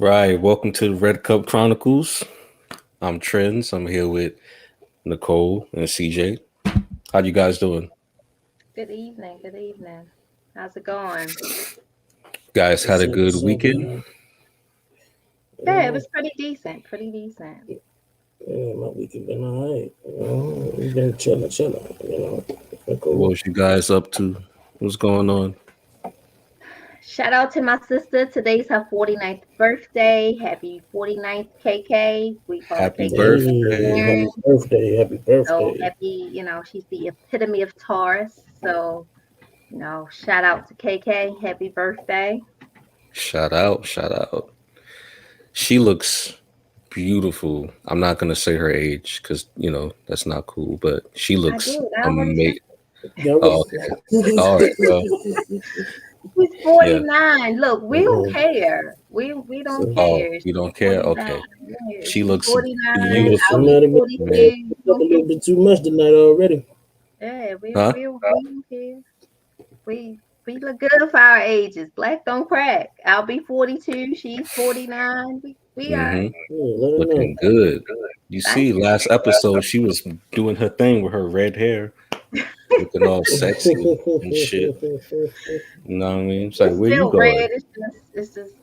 Right. Welcome to the Red Cup Chronicles. I'm Trends. I'm here with Nicole and CJ. How you guys doing? Good evening. Good evening. How's it going? Guys had What's a up? good What's up, weekend? man? Yeah, it Yeah, was pretty decent. Pretty decent. yeah, my weekend been alright. We've been chilling. It's been What cool. was you guys up to? What's going on? Shout out to my sister. Today's her 49th birthday. Happy 49th, KK. We call her Happy KK for Hey, birthday. Karen. happy birthday! Happy So birthday! happy, she's the epitome of Taurus. So, shout out to KK. Happy birthday. Shout out, shout out. She looks beautiful. I'm not gonna say her age because that's not cool, but she I looks did. I already said amazing. That Oh, was. okay. All right. Well, she's yeah. 49. Look, we don't Mhm. care. We don't So, Oh, care. you She's don't care? 49. Okay. Yeah, She she's looks 49. yeah, she I'll beautiful, be might have been man. 42. up a little bit too much tonight already. Yeah, Huh? we don't care. We look good for our ages. Black don't crack. I'll be 42. She's 49. We are. Mm-hmm. Yeah, let her know. Looking good. You Thank see, last episode she was doing her thing with her red hair, looking all sexy and shit. You know what I mean? It's like, It's where you still red. going? It's just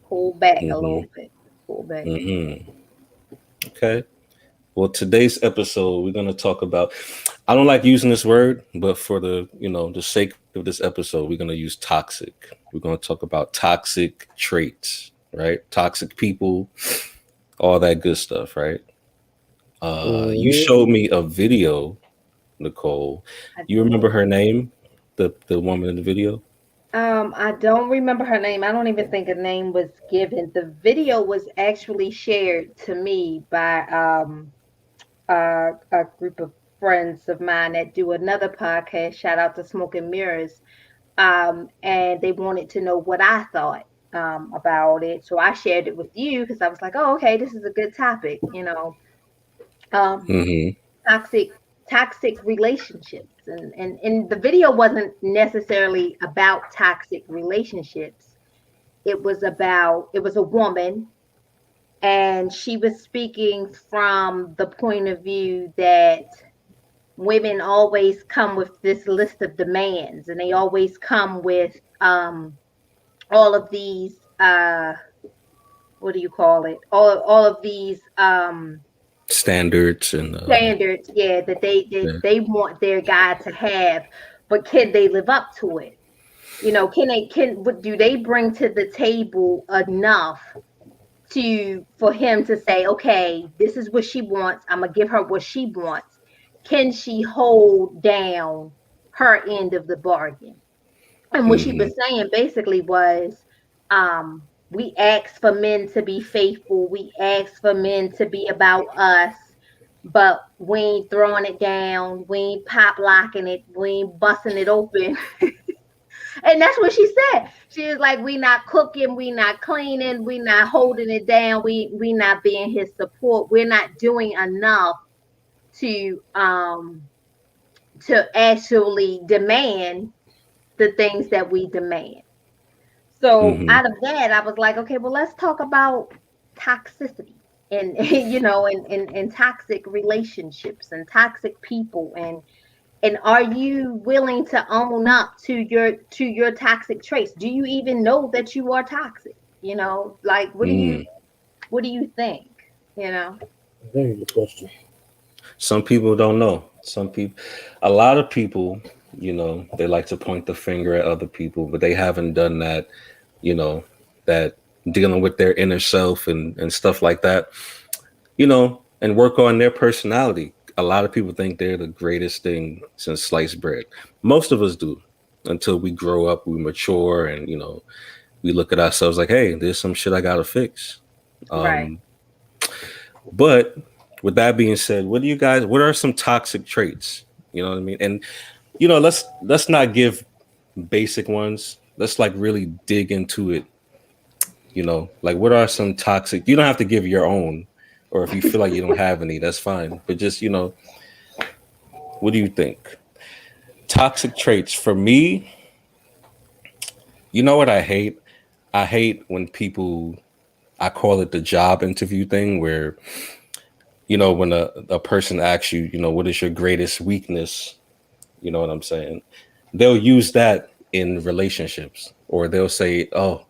pull back a Mm-hmm. little bit. Pull back. Mm-hmm. Okay. Well, today's episode, we're gonna talk about. I don't like using this word, but for the sake of this episode, we're gonna use toxic. We're gonna talk about toxic traits, right? Toxic people, all that good stuff, right? You Mhm. showed me a video, Nicole. I You remember did. her name? The woman in the video? I don't remember her name. I don't even think a name was given. The video was actually shared to me by a group of friends of mine that do another podcast. Shout out to Smoke and Mirrors. And they wanted to know what I thought about it. So I shared it with you because I was like, oh, okay, this is a good topic. Um, Mm-hmm. toxic toxic relationships, and the video wasn't necessarily about toxic relationships. It was a woman, and she was speaking from the point of view that women always come with this list of demands, and they always come with all of these what do you call it, all of these Standards and standards, yeah, that they yeah. want their guy to have, but can they live up to it? Can what do they bring to the table enough to for him to say, okay, this is what she wants, I'm gonna give her what she wants? Can she hold down her end of the bargain? And what she Mm-hmm. was saying basically was, we ask for men to be faithful, we ask for men to be about us, but we ain't throwing it down, we ain't pop locking it, we ain't busting it open. And that's what she said. She was like, we not cooking, we not cleaning, we not holding it down, we not being his support, we're not doing enough to actually demand the things that we demand. So Mm-hmm. out of that, I was like, okay, well, let's talk about toxicity and and toxic relationships and toxic people, and are you willing to own up to your toxic traits? Do you even know that you are toxic? Like Mm. what do you think? You know? Very good question. Some people don't know. A lot of people, they like to point the finger at other people, but they haven't done that, you know, that dealing with their inner self and stuff like that, and work on their personality. A lot of people think they're the greatest thing since sliced bread. Most of us do until we grow up, we mature, and, we look at ourselves like, hey, there's some shit I got to fix. Right. Um, but with that being said, what are some toxic traits? You know what I mean? And let's not give basic ones. Let's like really dig into it. Like what are some toxic? You don't have to give your own, or if you feel like you don't have any, that's fine. But just what do you think? Toxic traits for me. You know what I hate? I hate when people, I call it the job interview thing, where, when a person asks you, what is your greatest weakness? You know what I'm saying? They'll use that in relationships, or they'll say, oh,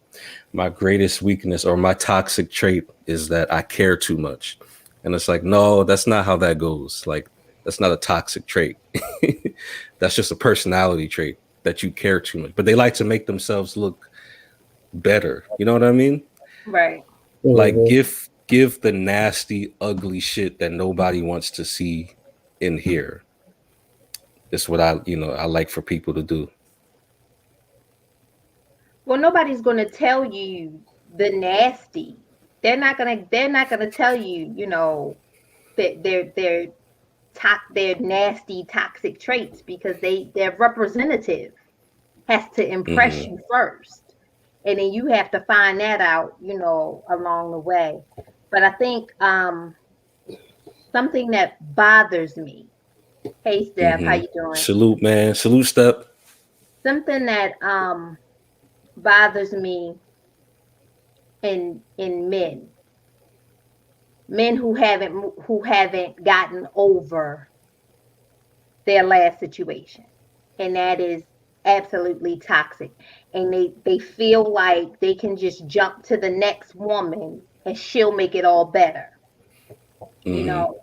my greatest weakness or my toxic trait is that I care too much. And it's like, no, that's not how that goes. Like, that's not a toxic trait. That's just a personality trait, that you care too much. But they like to make themselves look better. You know what I mean? Right. Like, Mm-hmm. give the nasty, ugly shit that nobody wants to see in here. It's what I like for people to do. Well, nobody's going to tell you the nasty. They're not going to tell you, that their nasty toxic traits, because their representative has to impress Hmm. you first. And then you have to find that out, along the way. But I think something that bothers me. Hey Steph, how Hmm. you doing? Salute, man. Salute, Step. Something that bothers me in men who haven't gotten over their last situation, and that is absolutely toxic. And they feel like they can just jump to the next woman and she'll make it all better, you Hmm. know.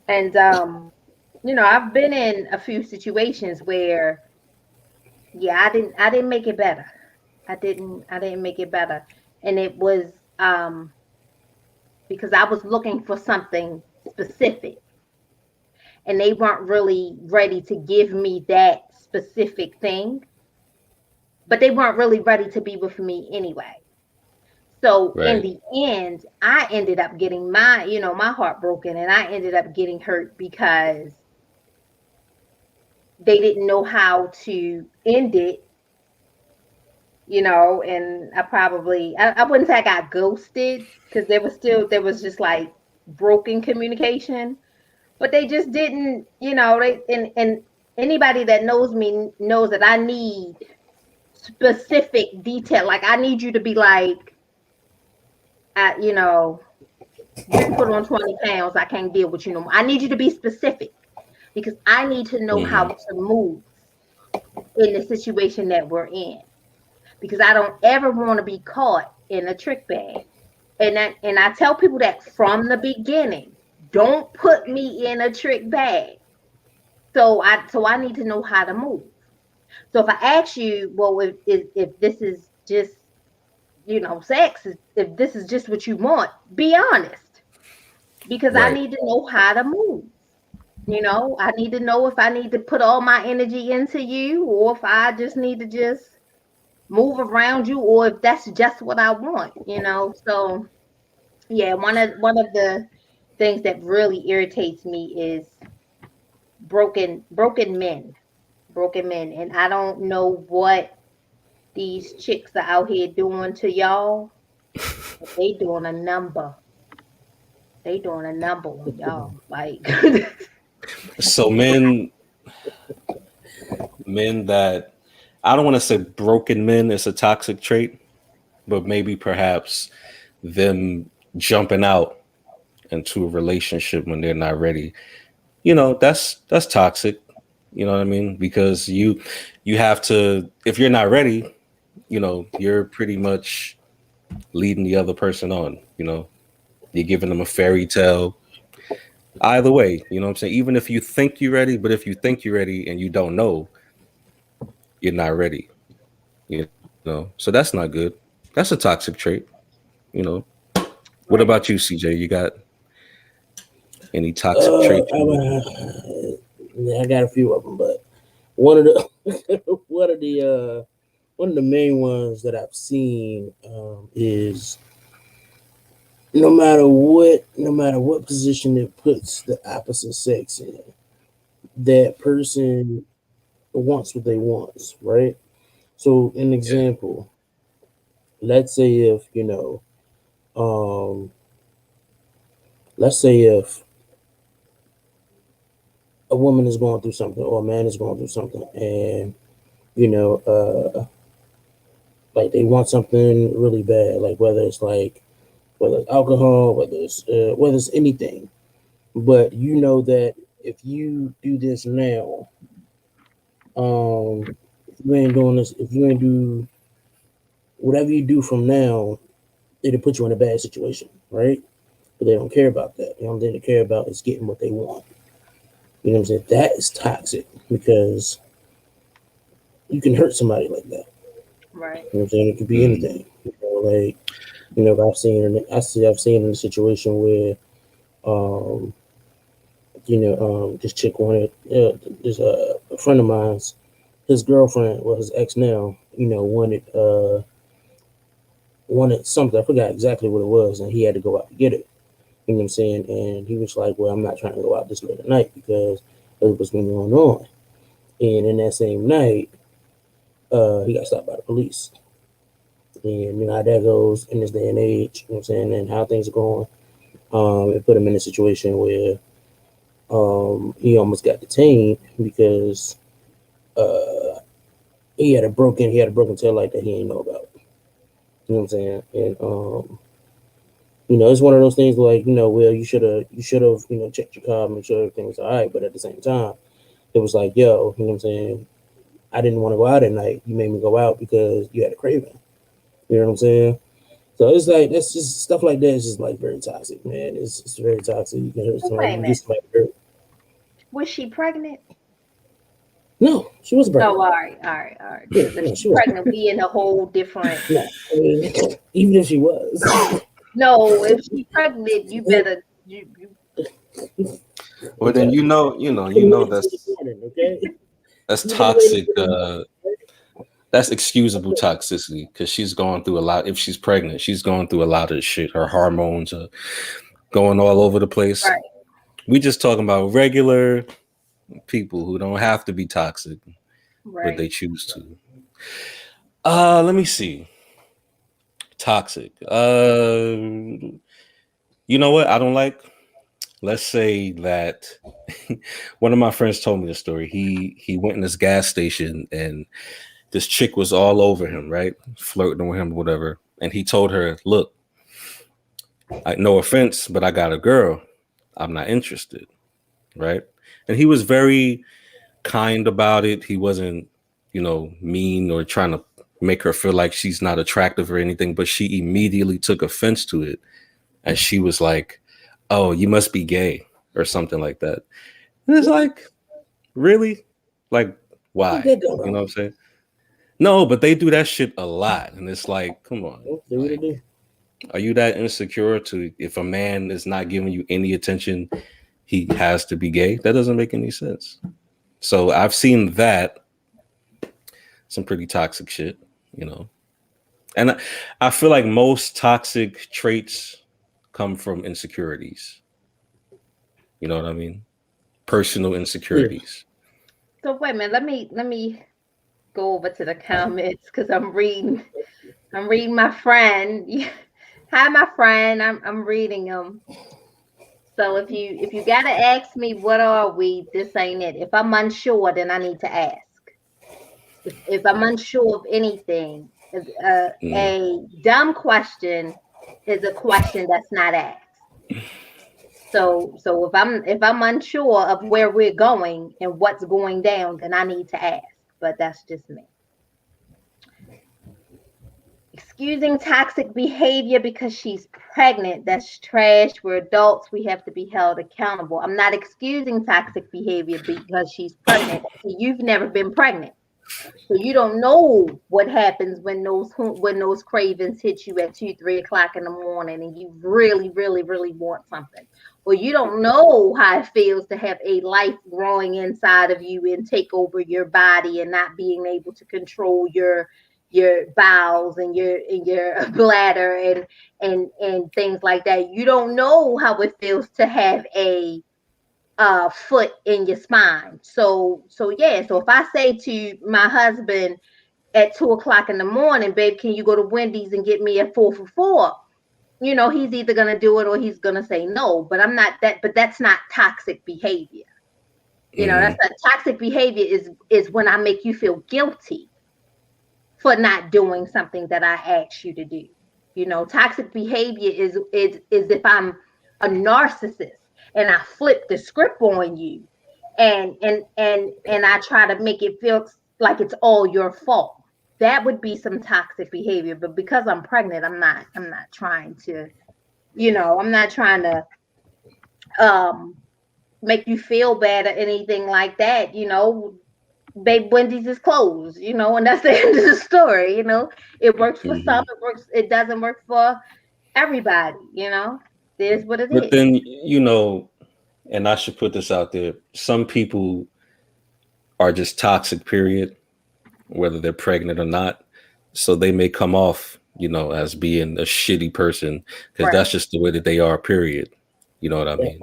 And I've been in a few situations where, yeah, I didn't make it better. I didn't make it better. And it was um because I was looking for something specific, and they weren't really ready to give me that specific thing, but they weren't really ready to be with me anyway. So in Right. the end, I ended up getting my heart broken, and I ended up getting hurt because they didn't know how to end it, and I wouldn't say I got ghosted, because there was just like broken communication, but they just didn't, and anybody that knows me knows that I need specific detail. Like, I need you to be like, I, you know, you put on 20 pounds, I can't deal with you no more. I need you to be specific, because I need to know how Hmm. to move in the situation that we're in, because I don't ever want to be caught in a trick bag. And I tell people that from the beginning, don't put me in a trick bag. So I need to know how to move. So if I ask you, well, if this is just, sex, if this is just what you want, be honest, because I Right. need to know how to move. I need to know if I need to put all my energy into you, or if I just need to just move around you, or if that's just what I want. So yeah, one of the things that really irritates me is broken men, and I don't know what these chicks are out here doing to y'all. But they doing a number on y'all, like. So men that, I don't want to say broken men is a toxic trait, but maybe perhaps them jumping out into a relationship when they're not ready. That's toxic. You know what I mean? Because you have to, if you're not ready, you're pretty much leading the other person on. You're giving them a fairy tale. Either way, you know what I'm saying? Even if you think you're ready, but if you think you're ready and you don't know, you're not ready. So that's not good. That's a toxic trait. you know what Right. about you, CJ? You got any toxic Uh, traits? yeah, I got a few of them, but one of the one of the one of the main ones that I've seen is no matter what position it puts the opposite sex in, that person wants what they want, right? So, an Yeah. example, let's say if um, let's say if a woman is going through something or a man is going through something, and you know, uh, Like they want something really bad, like whether it's alcohol, whether it's anything. But you know that if you do this now, if you ain't doing this, if you ain't do whatever you do from now, it'll put you in a bad situation, right? But they don't care about that. You know, what they care about is getting what they want. You know what I'm saying? That is toxic because you can hurt somebody like that. Right. You know what I'm saying? It could be Mm. anything. Like I've seen in a situation where um this chick wanted this a friend of mine's, his girlfriend, well his ex now, wanted something. I forgot exactly what it was, and he had to go out to get it. You know what I'm saying? And he was like, "Well, I'm not trying to go out this late at night because of what's been going on." And in that same night, he got stopped by the police. And you know how that goes in this day and age. You know what I'm saying? And how things are going. It put him in a situation where he almost got detained because uh, he had a broken tail light that he didn't know about. You know what I'm saying? And it's one of those things like, well, you should have, checked your car, make sure everything was all right. But at the same time, it was like, yo, you know what I'm saying? I didn't want to go out at night. You made me go out because you had a craving. You know what I'm saying? So it's like that's just stuff like that is just like very toxic, man. It's very toxic. You can hurt But somebody, wait a you can get minute. somebody hurt. Was she pregnant? No, she wasn't Oh, pregnant. all right, all right, all right. Yeah, Because if no, she's she wasn't. pregnant, we in a whole different. No, I mean, even if she was, No, if she's pregnant, you better. Well, then okay. you know This morning, okay? that's You've been waiting toxic. for this morning. That's excusable toxicity because she's going through a lot. If she's pregnant, she's going through a lot of shit. Her hormones are going all over the place. Right, We just talking about regular people who don't have to be toxic, but right. they choose to. Let me see. Toxic. You know what I don't like? Let's say that one of my friends told me the story. He went in this gas station and this chick was all over him, right? Flirting with him, whatever. And he told her, "Look, no offense, but I got a girl. I'm not interested." Right? And he was very kind about it. He wasn't, mean or trying to make her feel like she's not attractive or anything, but she immediately took offense to it. And she was like, "Oh, you must be gay," or something like that. And it's like, really? Like, What why? that go You know wrong? what I'm saying? No, but they do that shit a lot. And it's like, come on. Well, do what it Like, do. are you that insecure to if a man is not giving you any attention, he has to be gay? That doesn't make any sense. So I've seen that, some pretty toxic shit, you know. And I feel like most toxic traits come from insecurities. You know what I mean? Personal Yeah. insecurities. So wait a minute. Let me go over to the comments because I'm reading. I'm reading my friend. Hi, my friend. I'm reading them. So if you gotta ask me what are we, this ain't it. If I'm unsure, then I need to ask. If I'm unsure of anything, Mm. a dumb question is a question that's not asked. So if I'm unsure of where we're going and what's going down, then I need to ask. But that's just me. Excusing toxic behavior because she's pregnant, that's trash. We're adults, we have to be held accountable. I'm not excusing toxic behavior because she's pregnant. You've never been pregnant. So you don't know what happens when those cravings hit you at 2, 3 o'clock in the morning, and you really, really, really want something. Or you don't know how it feels to have a life growing inside of you and take over your body and not being able to control your bowels and your bladder and things like that. You don't know how it feels to have a foot in your spine. So yeah. So if I say to my husband at 2 o'clock in the morning, babe, can you go to Wendy's and get me a 4 for 4? He's either gonna do it or he's gonna say no. But I'm not that. But that's not toxic behavior. That's Mm. not toxic behavior. Is when I make you feel guilty for not doing something that I asked you to do. You know, toxic behavior is if I'm a narcissist and I flip the script on you and I try to make it feel like it's all your fault. That would be some toxic behavior. But because I'm pregnant, I'm not trying to, I'm not trying to um make you feel bad or anything like that. Babe, Wendy's is closed, and that's the end of the story. It works for some, it doesn't work for everybody. It is what it But is. then, and I should put this out there, some people are just toxic, period, whether they're pregnant or not. So they may come off, as being a shitty person because Right. that's just the way that they are, period. You know what I mean?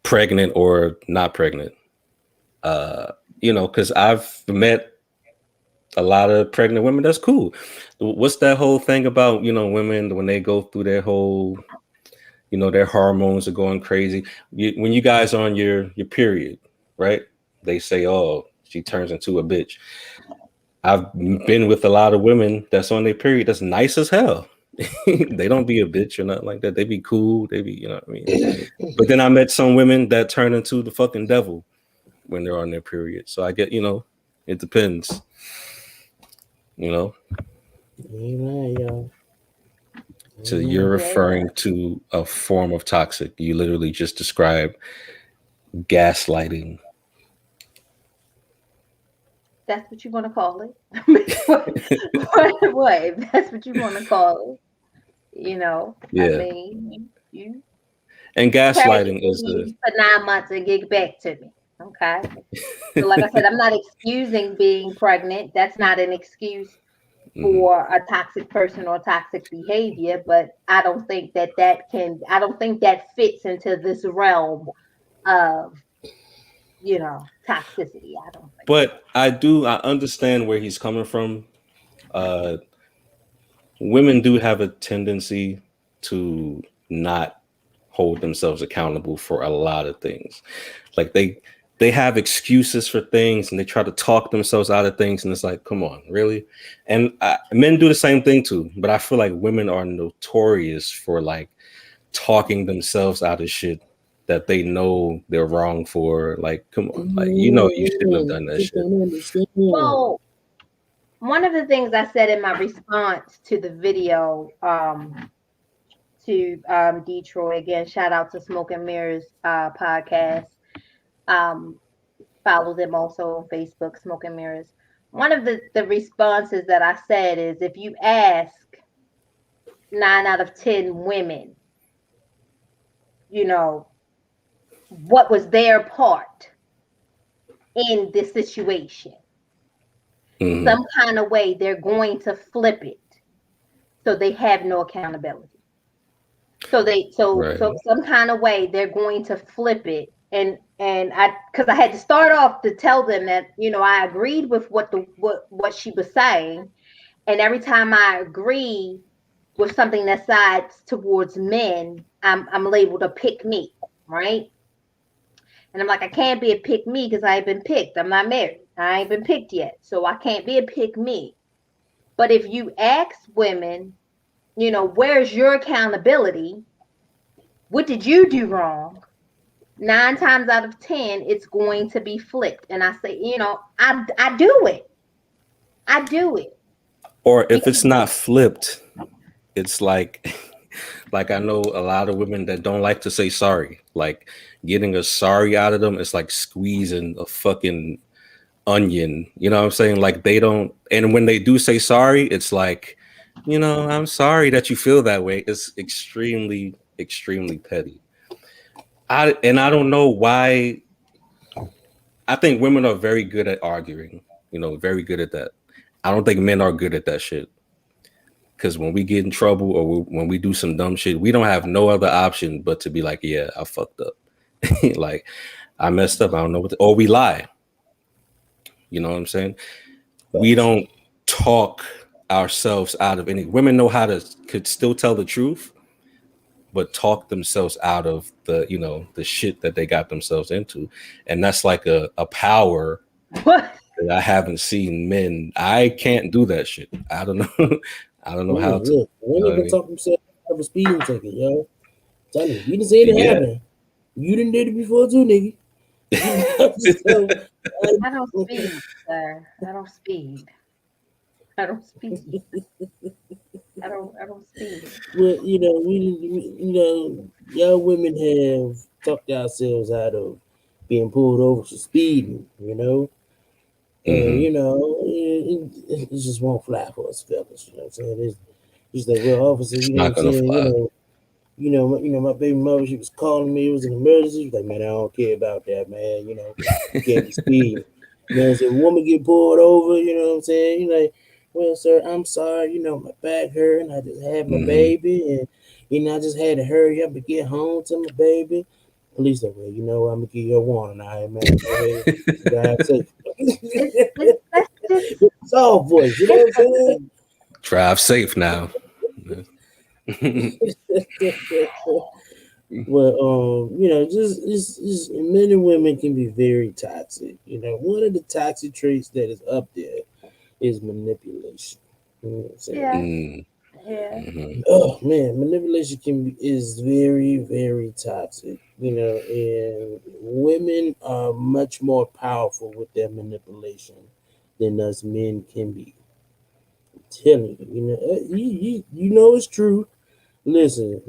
Pregnant or not pregnant. Because I've met a lot of pregnant women. That's cool. What's that whole thing about, women when they go through their whole, their hormones are going crazy. When you guys are on your period, right? They say, oh, she turns into a bitch. I've been with a lot of women that's on their period that's nice as hell. They don't be a bitch or nothing like that. They be cool. They be, you know what I mean? But then I met some women that turn into the fucking devil when they're on their period. So I get, it depends. Amen, y'all. So you're referring to a form of toxic. You literally just described gaslighting. That's what you want to call it. What? If that's what you want to call it, Yeah. I mean, you And gaslighting is for 9 months and get back to me. Okay. So, like I said, I'm not excusing being pregnant. That's not an excuse for a toxic person or toxic behavior. But I don't think I don't think that fits into this realm of, toxicity. I don't think. But I understand where he's coming from. Women do have a tendency to not hold themselves accountable for a lot of things. Like they have excuses for things and they try to talk themselves out of things, and it's like, come on, really? And men do the same thing too, but I feel like women are notorious for like talking themselves out of shit that they know they're wrong for. Like, come on, like, you shouldn't have done that shit. Well, one of the things I said in my response to the video, to Detroit, again, shout out to Smoke and Mirrors podcast. Follow them also on Facebook, Smoke and Mirrors. One of the responses that I said is, if you ask 9 out of 10 women, what was their part in this situation, some kind of way they're going to flip it, so they have no accountability. So some kind of way they're going to flip it, and because I had to start off to tell them that I agreed with what she was saying, and every time I agree with something that sides towards men, I'm labeled a pick me, right? And I'm like, I can't be a pick me because I ain't been picked. I'm not married. I ain't been picked yet, so I can't be a pick me. But if you ask women, where's your accountability? What did you do wrong? 9 times out of 10, it's going to be flipped. And I say, I do it. I do it. Or if it's not flipped, it's like I know a lot of women that don't like to say sorry. Like getting a sorry out of them is like squeezing a fucking onion. You know what I'm saying? Like they don't, and when they do say sorry, it's like, I'm sorry that you feel that way. It's extremely, extremely petty. I don't know why. I think women are very good at arguing, very good at that. I don't think men are good at that shit. Because when we get in trouble or when we do some dumb shit, we don't have no other option but to be like, yeah, I fucked up. Like, I messed up. I don't know what or we lie. You know what I'm saying? We don't talk ourselves out of any. Women know how to could still tell the truth, but talk themselves out of the the shit that they got themselves into. And that's like a power What? I haven't seen men. I can't do that shit. I don't know. I don't know how Man, to. look, You know women what I can mean? talk themselves out of a speeding ticket, yo. Tell you, you didn't see it Yeah. happen. You didn't did it before too, nigga. You know, so I don't I, speed, sir. I don't speed. I don't speed. I don't speed. well, y'all women have talked yourselves out of being pulled over for speeding, and Hmm. it just won't fly for us fellas. You know what I'm saying? It's just like, well, officer, It's you know what not I'm gonna saying? fly. My baby mother, she was calling me. It was an emergency. She was like, man, I don't care about that, man. You can't be speeding. Man, if a woman get pulled over, you know what I'm saying? You're like, well, sir, I'm sorry. My back hurt, and I just had my Hmm. baby, and I just had to hurry up and get home to my baby. Police like, well, I'm gonna give you a warning. All right, man, go ahead, drive safe. Let's just Soft voice, you know what I'm saying? typically. Drive safe now. Well, just men and women can be very toxic. One of the toxic traits that is up there is manipulation. You know what I'm saying? Yeah, Mm. yeah. Hmm. Oh man, manipulation is very, very toxic. And women are much more powerful with their manipulation than us men can be. I'm telling you, you know it's true. Listen.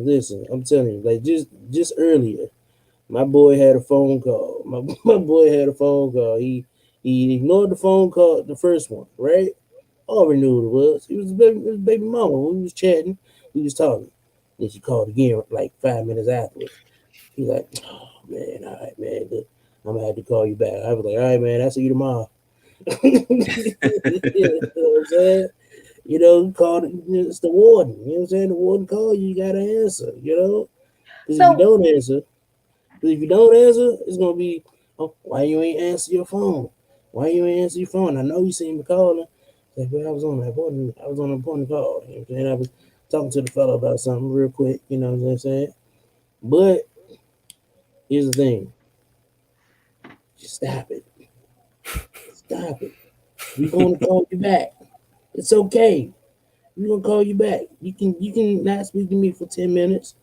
I'm telling you, like just earlier. My boy had a phone call. My boy had a phone call. He ignored the phone call, the first one, right? I already knew who it was. It was baby mama. We was chatting, we was talking. Then she called again like 5 minutes afterwards. He's like, oh man, all right, man, look, I'm gonna have to call you back. I was like, all right, man, I'll see you tomorrow. You know what I'm saying? Called it's the warden. You know what I'm saying? The warden called you, you gotta answer. Because if you So don't answer, it's gonna be, oh, why you ain't answer your phone? Why you ain't answer your phone? I know you seen me calling. Like, well, I was on an important call. You know what I'm saying? I was talking to the fellow about something real quick. You know what I'm saying? But here's the thing: just stop it. Stop it. We're gonna call you back. It's okay. We're gonna call you back. You can not speak to me for 10 minutes.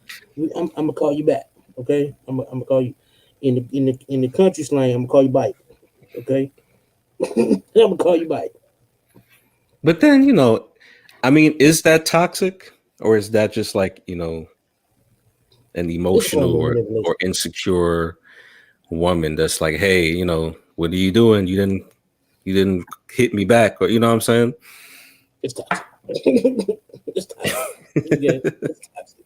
I'm gonna call you back. Okay? I'm gonna call you in the country slang. I'm gonna call you bike. Okay? I'm gonna call you bike. But then, I mean, is that toxic, or is that just like, an It's a emotional form of or manipulation. insecure woman that's like, hey, what are you doing? You didn't hit me back, or you know what I'm saying? It's toxic. It's toxic. Okay, it's toxic.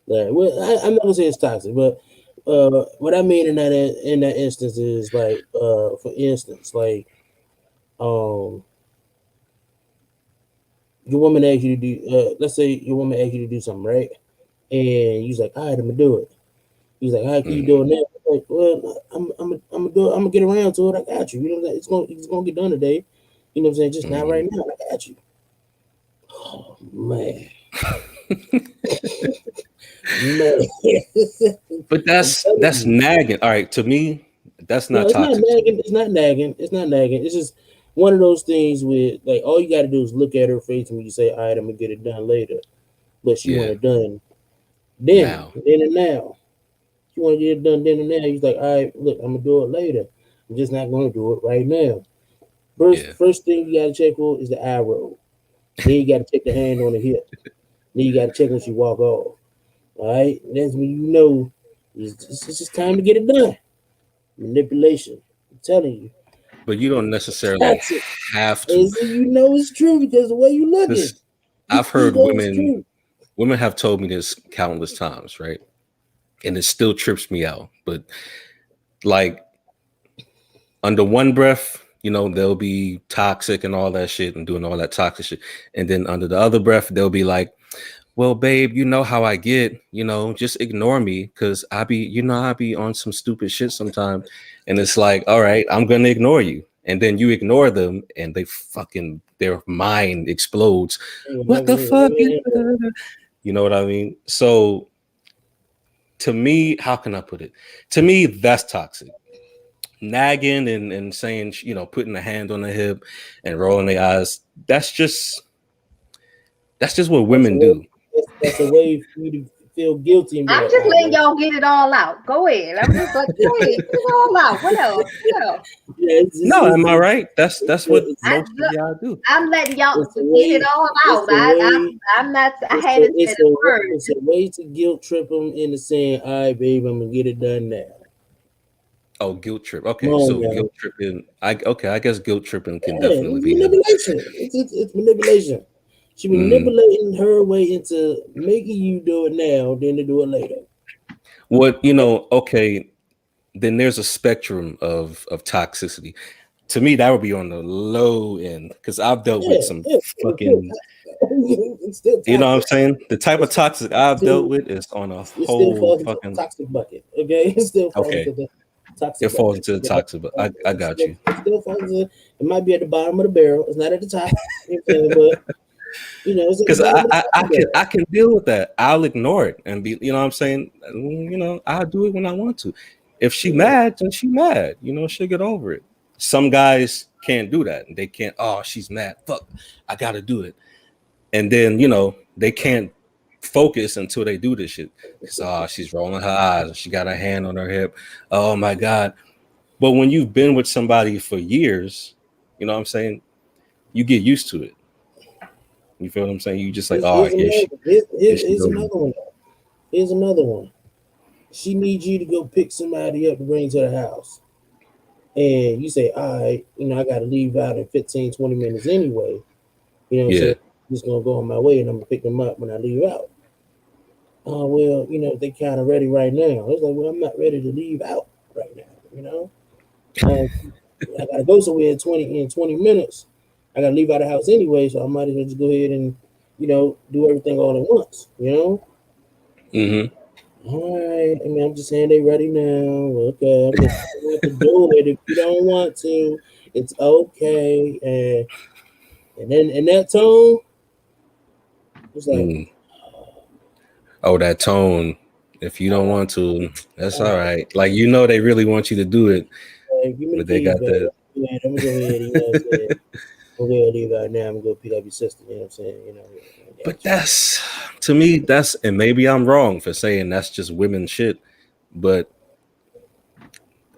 Yeah, well, I'm not gonna say it's toxic, but what I mean in that instance is like, for instance, like, um, your woman asks you to do, let's say your woman asks you to do something, right? And you's like, all right, I'm gonna do it. He's like, how can you do Mhm. it now? Like, well, I'm gonna do it. I'm gonna get around to it. I got you. You know what I'm saying? It's gonna get done today. You know what I'm saying? Just not Mhm. right now. I got you. Oh man, man. But I'm that's telling that's you. nagging. All right, to me, that's No, not it's not toxic to nagging. me. It's not nagging. It's not nagging. It's just one of those things where, like, all you got to do is look at her face and you say, "All right, I'm gonna get it done later," but she want Yeah. it done Now. then and now. She want to get it done then and now. He's like, "All right, look, I'm gonna do it later. I'm just not gonna do it right now." First, Yeah. first thing you got to check for is the eye roll. Then you got to check the hand on the hip. Then you got to check when she walk off. All right, that's when you know it's just time to get it done. Manipulation. I'm telling you, But you don't necessarily toxic. have to, And so you know it's true because the way you looking, because you, I've you heard know it's women true. women have told me this countless times, right? And it still trips me out. But like under one breath, they'll be toxic and all that shit and doing all that toxic shit. And then under the other breath, they'll be like, well, babe, you know how I get, just ignore me because I be on some stupid shit sometime. And it's like, all right, I'm gonna ignore you. And then you ignore them and their mind explodes. What the fuck? You know what I mean? So to me, how can I put it? To me, that's toxic. nagging and saying, you know, putting a hand on the hip and rolling their eyes. That's just what That's a women way. do. That's a way for you to feel guilty and be I'm like, just all right, letting well, y'all get it all out. Go ahead. I'm just like, go ahead, get it all out. What else? What else? yeah, No, am I right? That's what it's, most of y'all do. I'm letting y'all it's a get it way. all It's out. a way. I'm not. I haven't said a word. It's a way to guilt trip them into saying, "All right, babe, I'm gonna get it done now." Oh, guilt trip. Come Okay, on so now. guilt tripping. I guess guilt tripping can Yeah, definitely it's be a manipulation. It's manipulation. She mm. manipulating her way into making you do it now, then to do it later. What, you know, okay, then there's a spectrum of toxicity. To me, that would be on the low end because I've dealt with Yeah, some yeah. fucking, It's still you know what I'm toxic. saying? The type of It's toxic I've dealt still with is on a it still whole falls into the fucking toxic bucket. Okay, it still falls okay. into the It toxic falls bucket. into the Okay? toxic, but I got you. It still falls into. It might be at the bottom of the barrel. It's not at the top. You know what I'm saying? But you know, it's at the Because bottom of the toxic barrel. I can deal with that. I'll ignore it and be, you know what I'm saying? You know, I'll do it when I want to. If she Yeah. mad, then she mad. You know, she'll get over it. Some guys can't do that. They can't, oh, she's mad. Fuck, I gotta do it. And then, you know, they can't focus until they do this shit. Because she's rolling her eyes, she got her hand on her hip. Oh my God. But when you've been with somebody for years, you know what I'm saying? You get used to it. You feel what I'm saying? You just like, oh, Here's another. here she Here's goes. another one. Here's another one. She needs you to go pick somebody up to bring to the house. And you say, all right, you know, I got to leave out in 15, 20 minutes anyway. You know what I'm Yeah. saying? I'm just going to go on my way and I'm going to pick them up when I leave out. Oh, well, you know, they kind of ready right now. It's like, well, I'm not ready to leave out right now, you know? I got to go somewhere in 20 minutes. I got to leave out of the house anyway, so I might as well just go ahead and, you know, do everything all at once, you know? Mm-hmm. All right. I mean, I'm just saying they ready now. Okay. I'm just telling you to do it. If you don't want to, it's okay. And then in that tone, it's like, Mm. Oh, that tone. If you don't want to, that's all all right, right. Like, you know, they really want you to do it, give me the but they keys got back. that. Yeah, I'm gonna go ahead. You know what I'm saying? I'm gonna leave out now. I'm gonna go pick up your sister. You know what I'm saying? You know, I But got you. that's, to me, that's, and maybe I'm wrong for saying that's just women shit. But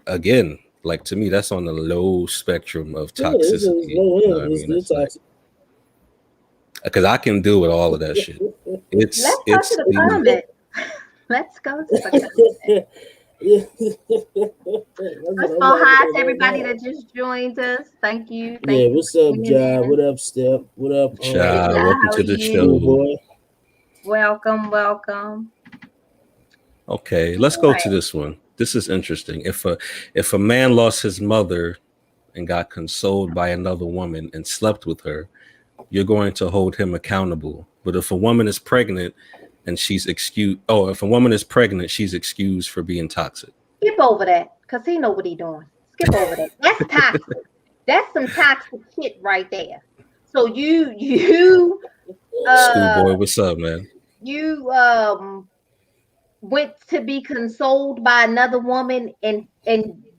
again, like, to me, that's on the low spectrum of Yeah, it's toxicity. low You know end. what I It's mean? still It's like, toxic. because I can deal with all of that shit. Let's go to It's the the, comment. Let's go to the comment. Yeah. First of all, hi to everybody that just joined us. Thank you. Thank Yeah, you what's for up, tuning Ja? in. What up, Step? What up, Hey, Ja, welcome how are to the cool you? show. boy? Welcome, welcome. Okay, let's All go to right. this one. This is interesting. If a man lost his mother and got consoled by another woman and slept with her, you're going to hold him accountable. But if a woman is pregnant and she's excused, oh, if a woman is pregnant, she's excused for being toxic. Skip over that because he know what he doing. Skip over that. That's toxic. That's some toxic shit right there. So uh Schoolboy, what's up, man? you went to be consoled by another woman and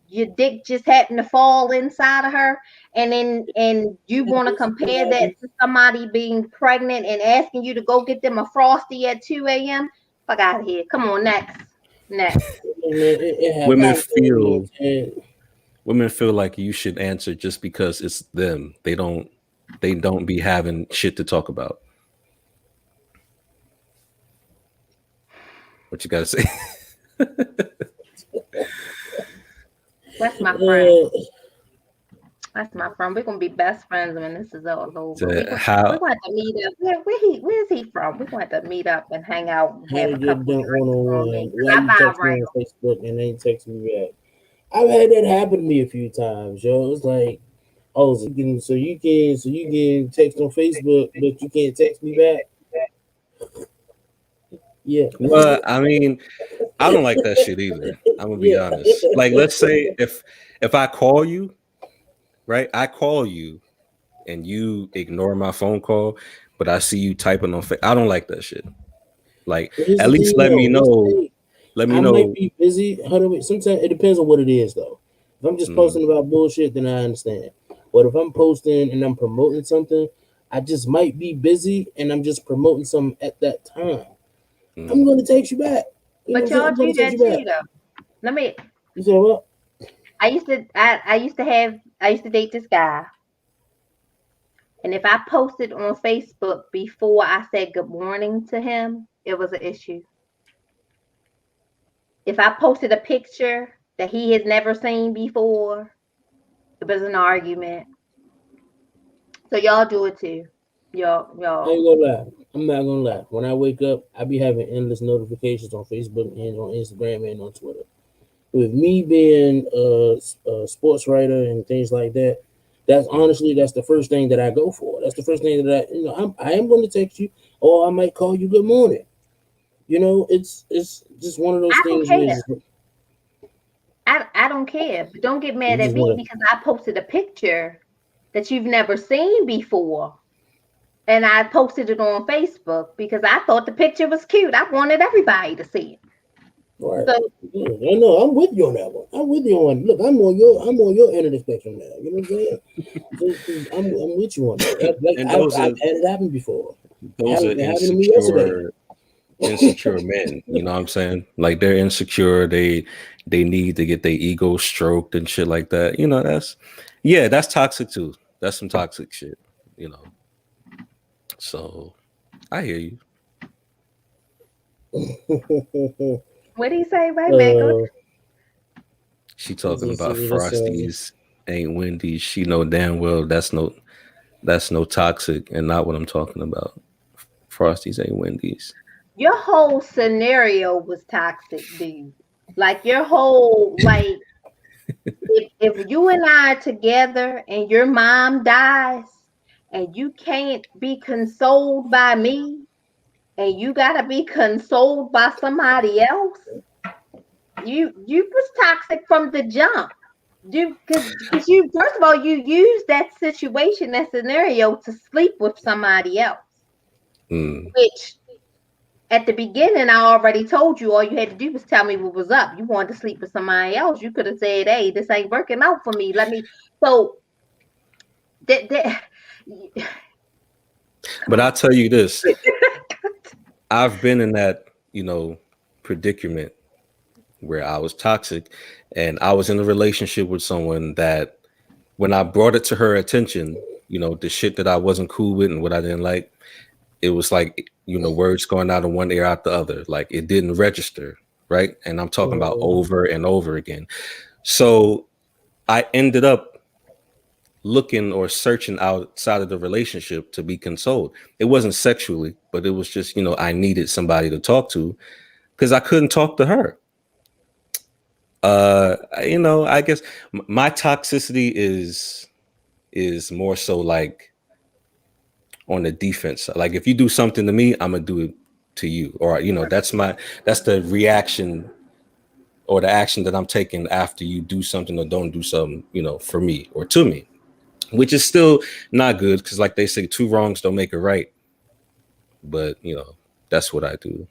your dick just happened to fall inside of her and you want to compare that to somebody being pregnant and asking you to go get them a frosty at 2 a.m. Fuck out of here. Come on, next. It Women happens. You know what feel I'm saying? women feel like you should answer just because it's them. They don't be having shit to talk about. What you gotta say? That's my friend. Uh, That's my friend. We're gonna be best friends when this is all over. We're How gonna have to meet up. Where's he from? We're gonna have to meet up and hang out and how have to a get couple done drinks on me. one-on-one? 'Cause Why I you vibe text me right. on Facebook and ain't text me back? I've had that happen to me a few times, yo. It's like, oh, so you can text on Facebook, but you can't text me back. Yeah, well, I mean, I don't like that shit either. I'm gonna be yeah. honest. Like, let's say if I call you, right? I call you and you ignore my phone call, but I see you typing on I don't like that shit. Like, But here's at the least thing, though. Here's the thing. let me I might know. be busy. Hold on, wait. Sometimes it depends on what it is, though. If I'm just posting about bullshit, then I understand. But if I'm posting and I'm promoting something, I just might be busy and I'm just promoting something at that time. I'm going to text you back. You know what But I'm saying? y'all I'm going do to text that you back. too, though. Let me. You said what? I used to date this guy, and if I posted on Facebook before I said good morning to him, it was an issue. If I posted a picture that he has never seen before, it was an argument. So y'all do it too. I Y'all. ain't gonna lie. I'm not gonna lie. When I wake up, I be having endless notifications on Facebook and on Instagram and on Twitter. With me being a sports writer and things like that, that's honestly that's the first thing that I go for. That's the first thing that I am going to text you, or I might call you good morning. You know, it's just one of those I don't things where care. it's just, I don't care. But don't get you mad at just me want because I posted a picture that you've never seen before. And I posted it on Facebook because I thought the picture was cute. I wanted everybody to see it. to. All right. So Yeah, I know. I'm with you on that one. I'm with you on. Look, I'm on your end of the spectrum now. You know what I'm saying? I'm with you on that. Like And I've had it happen before. those are It happened to me yesterday. insecure men. You know what I'm saying? Like they're insecure. They need to get their ego stroked and shit like that. You know, that's toxic too. That's some toxic shit. You know. So I hear you. what do you say? Wait a minute. Go. uh, She let's talking just about see. Let's Frosties ain't Wendy's. She know damn well that's no toxic and not what I'm talking about. Frosties ain't Wendy's. Your whole scenario was toxic, dude. Like your whole like if you and I are together and your mom dies and you can't be consoled by me and you gotta be consoled by somebody else, you was toxic from the jump. You because you first of all you use that situation, that scenario to sleep with somebody else, Mm. which at the beginning, I already told you all you had to do was tell me what was up. You wanted to sleep with somebody else. You could have said, "Hey, this ain't working out for me. Let me." So that But I'll tell you this. I've been in that, predicament where I was toxic and I was in a relationship with someone that when I brought it to her attention, the shit that I wasn't cool with and what I didn't like, it was like, words going out of one ear out the other. Like it didn't register, right? And I'm talking about over and over again. So I ended up looking or searching outside of the relationship to be consoled. It wasn't sexually, but it was just, I needed somebody to talk to because I couldn't talk to her. I guess my toxicity is more so like on the defense. Like if you do something to me, I'm gonna do it to you, or that's the reaction or the action that I'm taking after you do something or don't do something, for me or to me, which is still not good because, like they say, two wrongs don't make a right. But that's what I do.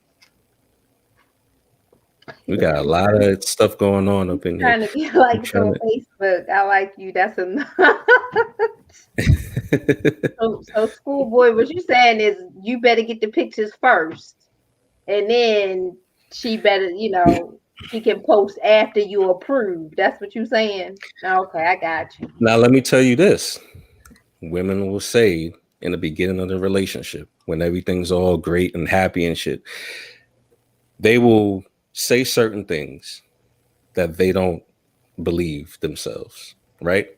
We got a lot of stuff going on up in here. trying to be like I'm it's trying on Facebook. I like you. That's enough. to. So schoolboy, what you saying is you better get the pictures first, and then she better, she can post after you approve. That's what you saying. Okay, I got you. Now let me tell you this: women will say in the beginning of the relationship, when everything's all great and happy and shit, they will say certain things that they don't believe themselves, right?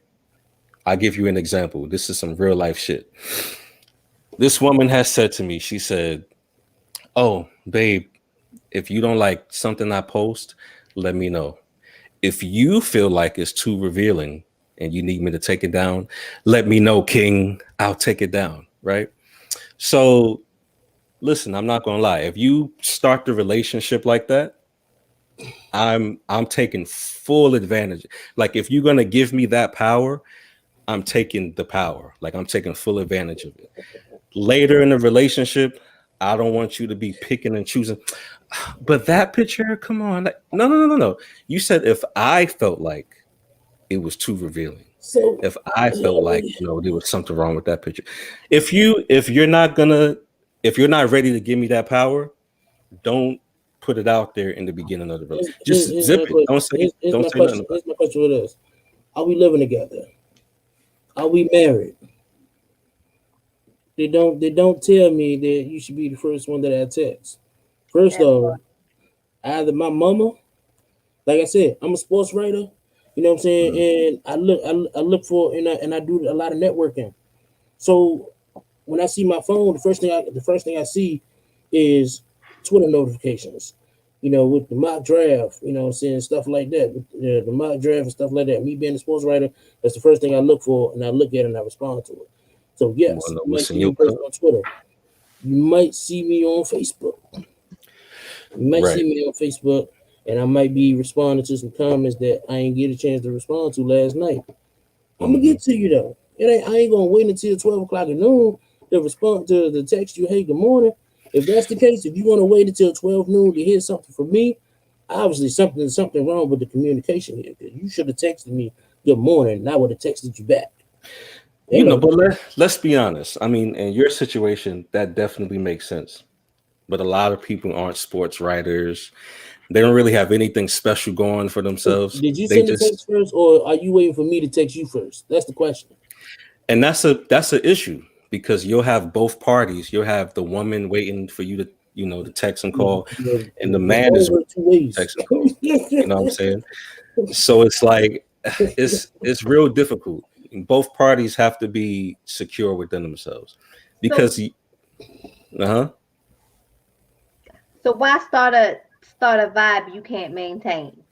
I'll give you an example. This is some real life shit. This woman has said to me, she said, "Oh, babe, if you don't like something I post, let me know. If you feel like it's too revealing and you need me to take it down, let me know, King. I'll take it down." Right? So listen, I'm not gonna lie. If you start the relationship like that, I'm taking full advantage. Like if you're gonna give me that power, I'm taking the power. Like I'm taking full advantage of it. Later in the relationship, I don't want you to be picking and choosing. But that picture, come on. No. You said if I felt like it was too revealing. So If I felt like, there was something wrong with that picture. If you're not ready to give me that power, don't put it out there in the beginning of the relationship. Just here's zip my it. question. Here's Don't my say nothing question. about Here's my question with us. Are we living together? Are we married? They don't tell me that you should be the first one that I text. First off, either my mama, like I said, I'm a sports writer. You know what I'm saying? it. And I look for and I do a lot of networking. So when I see my phone, the first thing I see is Twitter notifications. With the mock draft, what I'm saying, stuff like that. With the mock draft and stuff like that. Me being a sports writer, that's the first thing I look for, and I look at it and I respond to it. So You want yes, to know you might what's in see me your post cup? on Twitter. You might see me on Facebook. You might see Right. me on Facebook, and I might be responding to some comments that I ain't get a chance to respond to last night. I'm gonna Hmm. get to you though. I ain't gonna wait until 12 o'clock at noon to respond to the text you. Hey, good morning. If that's the case, if you want to wait until 12 noon to hear something from me, obviously something wrong with the communication here. Because you should have texted me good morning, and I would have texted you back. Hello. But let's be honest. I mean, in your situation, that definitely makes sense. But a lot of people aren't sports writers. They don't really have anything special going for So themselves. did you They send the text just first, or are you waiting for me to text you first? That's the question. and that's an issue because you'll have both parties. You'll have the woman waiting for you to text and The, call, the, and the the man phone is waiting works two to ways. text and call. You know what I'm saying? So it's like it's real difficult. Both parties have to be secure within themselves So because uh-huh. so why start a vibe you can't maintain?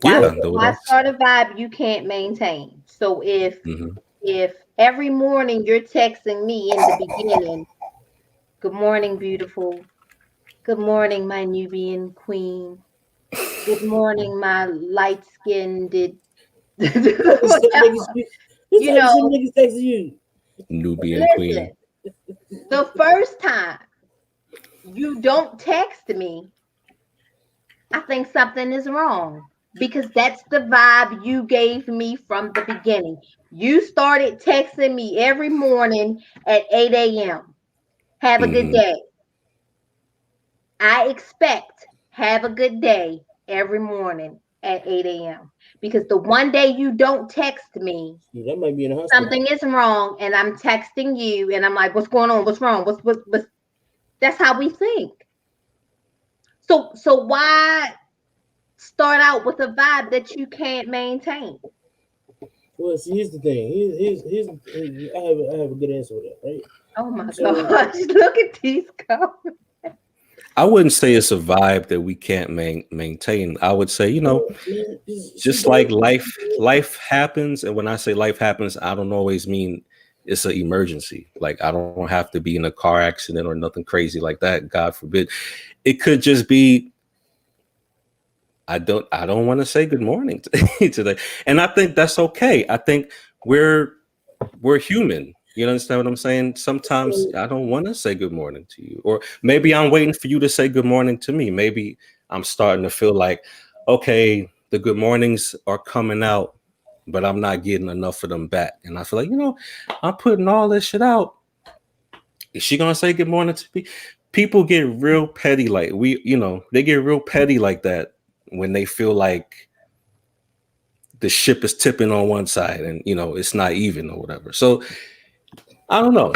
Why Yeah, Well, why start a vibe you can't maintain? So if mhm. if every morning you're texting me in the beginning, good morning, beautiful. Good morning, my Nubian queen. Good morning, my light skinned this type of whatever. niggas, this You type of know, shit niggas texting you. Nubian listen, queen. the first time you don't text me, I think something is wrong because that's the vibe you gave me from the beginning. You started texting me every morning at 8 a.m. Have a good Hmm. day. I expect have a good day every morning at 8 a.m. Because the one day you don't text me, Yeah, that might be in the hospital. something is wrong, and I'm texting you, and I'm like, "What's going on? What's wrong? What's?" That's how we think. So why start out with a vibe that you can't maintain? Well, see, here's the thing. I have a good answer for that, right? Oh my So, gosh! Look at these comments. I wouldn't say it's a vibe that we can't maintain. I would say, man, she just told like me. life happens, and when I say life happens, I don't always mean it's an emergency. Like I don't have to be in a car accident or nothing crazy like that, God forbid. It could just be I don't want to say good morning today. And I think that's okay. I think we're we're human. You understand what I'm saying? Sometimes So, I don't want to say good morning to you. Or maybe I'm waiting for you to say good morning to me. Maybe I'm starting to feel like, okay, the good mornings are coming out, but I'm not getting enough of them back. And I feel like, I'm putting all this shit out. Is she gonna say good morning to me? People get real petty, like they get real petty like that when they feel like the ship is tipping on one side and it's not even or whatever. So I don't know.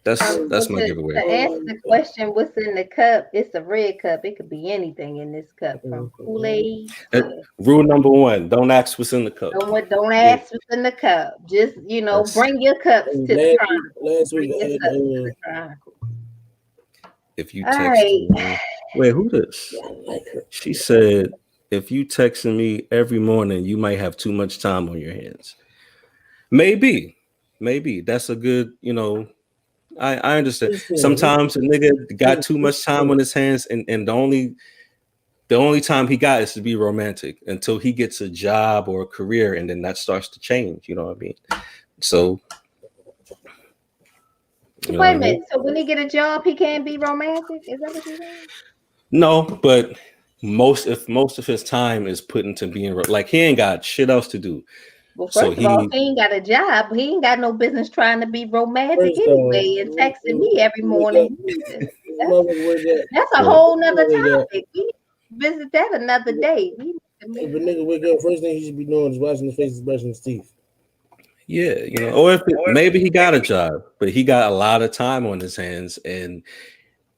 That's But that's my giveaway. to answer the question, what's in the cup? It's a red cup. It could be anything in this cup, from Kool-Aid Uh, to Rule number one: don't ask what's in the cup. don't Yeah, ask what's in the cup. Just that's bring your cups to the last week, chronicle. last Bring week I your had cups to the chronicle. if you All text right. me. Wait, who this? I like her. She said, if you texting me every morning, you might have too much time on your hands. Maybe that's a good. I understand. Listen, Sometimes a nigga got too much time on listen. his hands, and the only time he got is to be romantic until he gets a job or a career, and then that starts to change. You know what I mean? So you know what Wait I a minute. mean? So when he get a job, he can't be romantic? Is that what you're saying? No, but most of his time is put into being like he ain't got shit else to do. Well, So first of all, he he ain't got a job. He ain't got no business trying to be romantic First anyway and texting me every morning. That's a whole nother topic. We need to visit that another day. If a nigga wake up, first thing he should be doing is washing his face and brushing his teeth. yeah, you know, or if maybe he got a job, but he got a lot of time on his hands and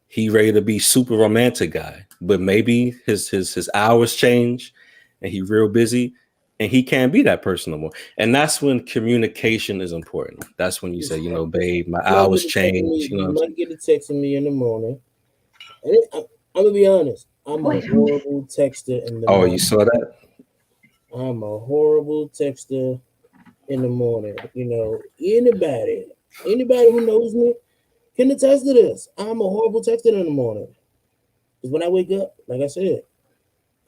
he ready to be super romantic guy. But maybe his hours change and he real busy and he can't be that person no more. And that's when communication is important. That's when you say, you know, babe, my hours change. You know, you might get a text from me in the morning. And I'm gonna be honest. I'm a horrible texter in the oh, morning. you saw that? I'm a horrible texter in the morning. You know, anybody who knows me can attest to this. I'm a horrible texter in the morning. Because when I wake up, like I said,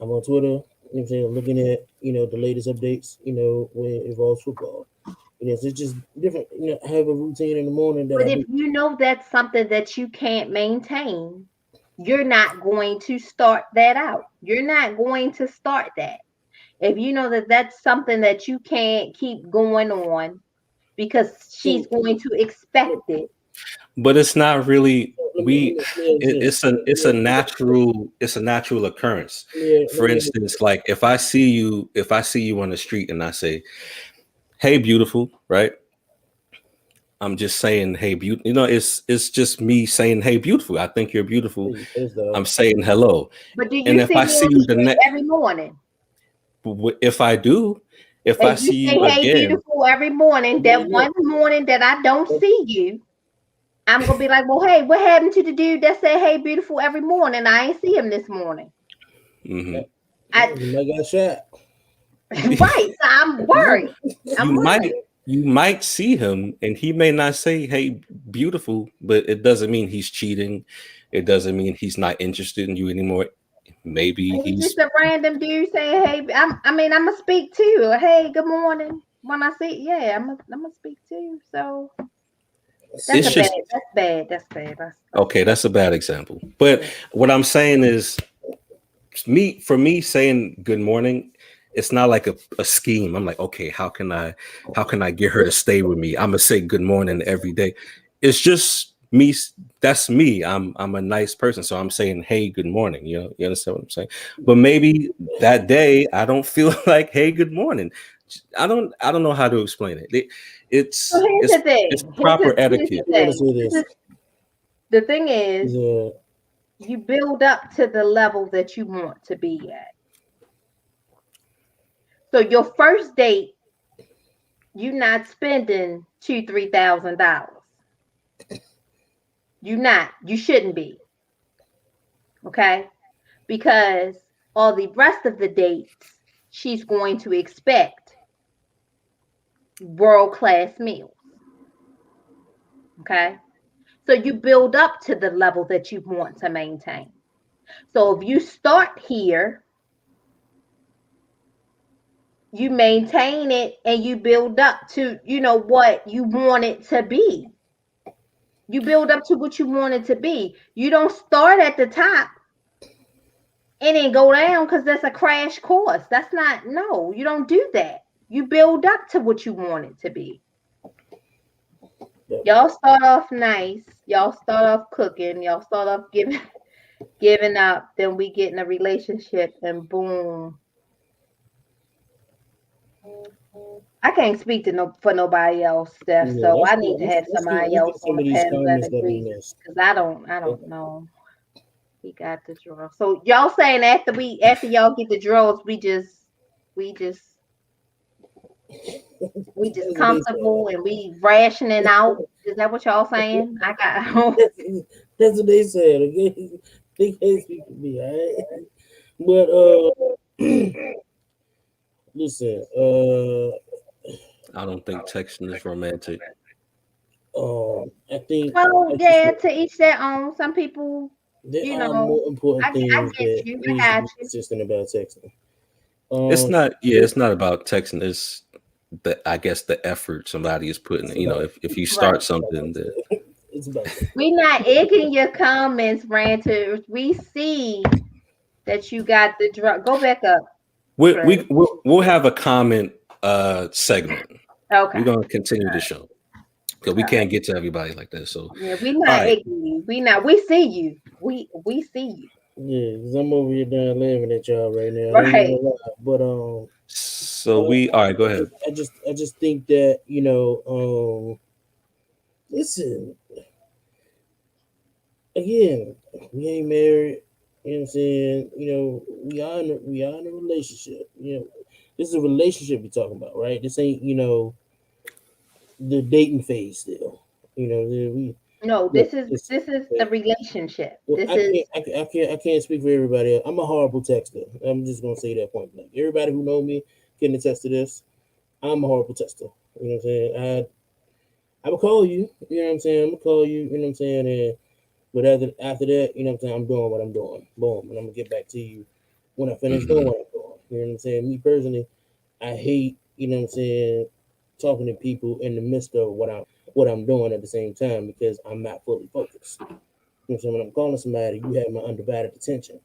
I'm on Twitter, you know what I'm saying, looking at, you know, the latest updates, you know, when it involves football. You know, so it's just different. You know, I have a routine in the morning that But I if do. you know that's something that you can't maintain, you're not going to start that out. You're not going to start that. If you know that that's something that you can't keep going on because she's going to expect it. But it's not really we it's a Yeah, natural occurrence. For let me instance, like if I see you on the street and I say, hey beautiful, right? I'm just saying, hey, beautiful. You know, it's just me saying, hey, beautiful. I think you're beautiful. I'm saying hello. But do you And if see I me see on the you the street next, every morning? if I do, if I And you see you say, hey, again, beautiful, every morning, that one morning that I don't see you, I'm going to be like, well, hey, what happened to the dude that said, hey, beautiful, every morning? I ain't see him this morning. mm-hmm. you might got shot. Right. So I'm worried. you might see him and he may not say, hey, beautiful, but it doesn't mean he's cheating. It doesn't mean he's not interested in you anymore. Maybe He's he's just a random dude saying, hey, I'm going to speak too. Hey, good morning. When I see, yeah, I'm going to speak too. So it's just That's bad. okay, that's a bad example. But what I'm saying is for me saying good morning, it's not like a scheme. I'm like, okay, how can I get her to stay with me? I'm gonna say good morning every day. It's just me. That's me. I'm a nice person, so I'm saying, hey, good morning. You know, you understand what I'm saying? But maybe that day I don't feel like, hey, good morning. I don't know how to explain it. So here's the thing. it's proper Here's etiquette. the thing. The thing is, you build up to the level that you want to be at. So your first date, you're not spending $2,000-$3,000. You're not. You shouldn't be. Okay? Because all the rest of the dates, she's going to expect world-class meals. Okay? So you build up to the level that you want to maintain. So if you start here, you maintain it and you build up to, you know, what you want it to be. You build up to what you want it to be. You don't start at the top and then go down because that's a crash course. That's not, no, you don't do that. You build up to what you want it to be. Y'all start off nice. Y'all start off cooking. Y'all start off giving up. Then we get in a relationship and boom. I can't speak to for nobody else, Steph. So I need to have somebody else on the panel that agrees because I don't know. He got the draw. So y'all saying after y'all get the draws, we just comfortable and we rationing out. Is that what y'all saying? I got. That's what they said. Okay, they can't speak to me. All right, but listen. I don't think texting is romantic. I think. Well, yeah, to each their own. Some people, there you are know, more important things I get that you. we I should got be you. consistent about texting. It's not. Yeah, it's not about texting. It's I guess the effort somebody is putting. You know, if you start something, that it's about we not egging your comments, ranters. We see that you got the drug. Go back up, Trey. We'll have a comment segment. We're Okay. gonna continue the show because we All right. can't get to everybody like that. So, Yeah, we all not right. ignoring you. We not. We see you. We see you. Yeah, because I'm over here done laughing at y'all right now. I ain't Right. gonna lie, but So we all right. Go ahead. I just think that listen, again, we ain't married. You know what I'm saying? We are in a relationship. This is a relationship we're talking about, right? This ain't the dating phase still. We No, look. this is the relationship. Well, This is I can't speak for everybody else. I'm a horrible texter. I'm just gonna say that point blank. Everybody who know me can attest to this. I'm a horrible texter. You know what I'm saying? I will call you. You know what I'm saying? I'm gonna call you. You know what I'm saying? And but after that, you know what I'm saying? I'm doing what I'm doing. Boom, and I'm gonna get back to you when I finish doing Hmm. what I'm doing. You know what I'm saying? Me personally, I hate. You know what I'm saying? Talking to people in the midst of what I'm doing at the same time because I'm not fully focused. You know what I'm saying? When I'm calling somebody, you have my undivided attention.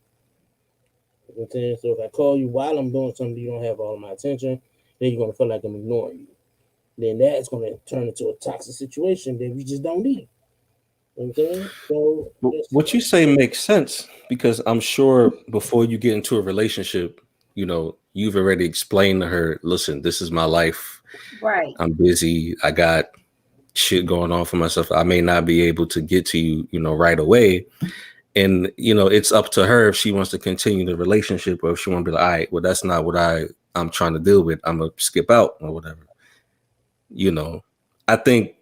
You know what I'm saying? So if I call you while I'm doing something, you don't have all of my attention, then you're gonna feel like I'm ignoring you. Then that's gonna turn into a toxic situation that we just don't need. You know what I'm saying? So What you say makes sense because I'm sure before you get into a relationship, you've already explained to her, listen, this is my life. right. I'm busy. I got shit going on for myself. I may not be able to get to you, right away. And, it's up to her if she wants to continue the relationship or if she want to be like, all right, well, that's not what I'm trying to deal with. I'm going to skip out or whatever. You know, I think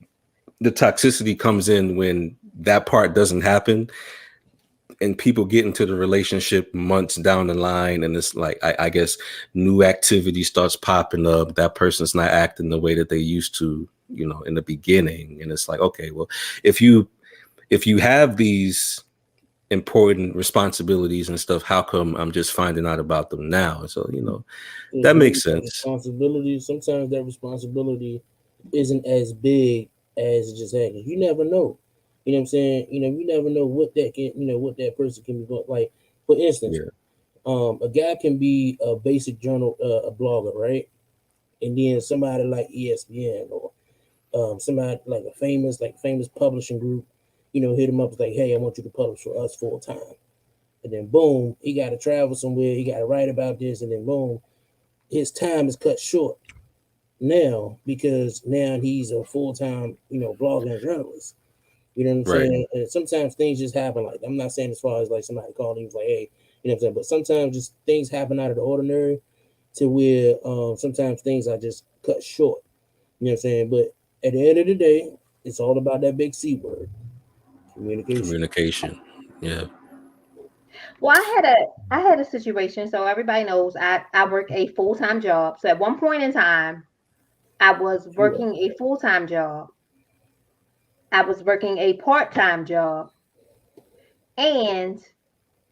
the toxicity comes in when that part doesn't happen and people get into the relationship months down the line and it's like I guess new activity starts popping up, that person's not acting the way that they used to, in the beginning, and it's like, okay, well, if you have these important responsibilities and stuff, how come I'm just finding out about them now? So that makes sense. responsibility. Sometimes that responsibility isn't as big as it just happens. You never know. You know what I'm saying? You never know what that can. What that person can be going. Like for instance, Yeah. a guy can be a basic journal, a blogger, right? And then somebody like ESPN or somebody like famous publishing group, hit him up, it's like, hey, I want you to publish for us full time. And then boom, he got to travel somewhere, he got to write about this, and then boom, his time is cut short now because now he's a full time, blogging journalist. You know what I'm Right. saying? And sometimes things just happen. Like I'm not saying as far as like somebody calling you like, hey, you know what I'm saying, but sometimes just things happen out of the ordinary to where sometimes things are just cut short. You know what I'm saying? But at the end of the day, it's all about that big C word, communication. Communication. Yeah. Well, I had a situation. So everybody knows I work a full time job. So at one point in time, I was Yeah. working a full time job. I was working a part time job, and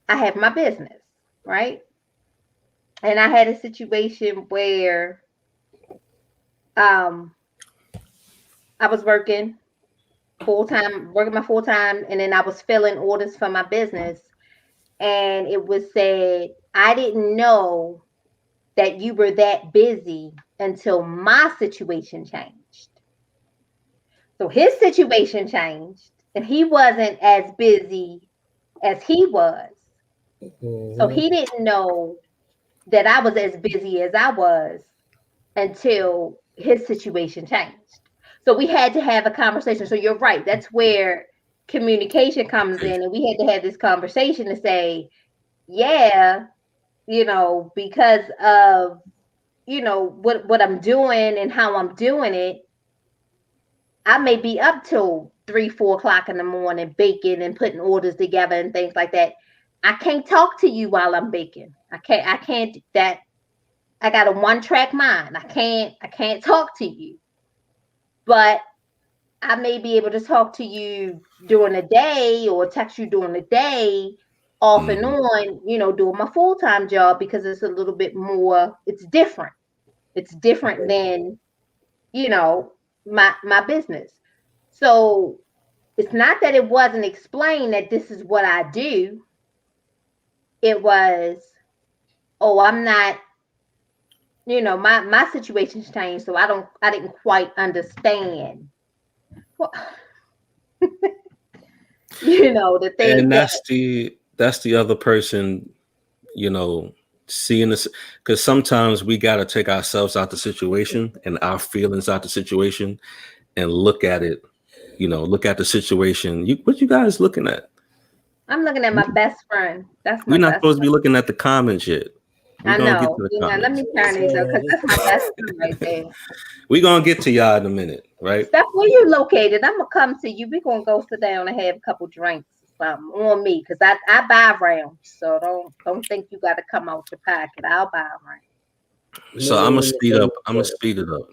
I have my business, right? And I had a situation where um I was working my full time, and then I was filling orders for my business, and it was said I didn't know that you were that busy until my situation changed. So his situation changed, and he wasn't as busy as he was. So Mm-hmm. he didn't know that I was as busy as I was until his situation changed. So we had to have a conversation. So you're right. That's where communication comes in. And we had to have this conversation to say, yeah, because of, what I'm doing and how I'm doing it, I may be up till 3, 4 o'clock in the morning baking and putting orders together and things like that. I can't talk to you while I'm baking. I can't that I got a one track mind. I can't talk to you. But I may be able to talk to you during the day or text you during the day off and Hmm. on, doing my full-time job because it's a little bit more, it's different. It's different than, you know, my business. So it's not that it wasn't explained that this is what I do. it was, oh, I'm not, my situation's changed, so I didn't quite understand. Well, the things And that that's the other person, you know, seeing this, because sometimes we got to take ourselves out the situation and our feelings out the situation and look at it, look at the situation. What you guys looking at? I'm looking at my best friend. That's my We're not best supposed to be friend. looking at the comments yet. We're I gonna get know. to the Let comments. me turn these up because that's my best friend right there. We're gonna get to y'all in a minute, right? Steph, where you located? I'm gonna come to you. We're gonna go sit down and have a couple drinks or something on me, because I buy rounds. So don't think you gotta come out your pocket. I'll buy a round. So Men I'm and gonna women speed shaming up. I'm each gonna other. speed it up.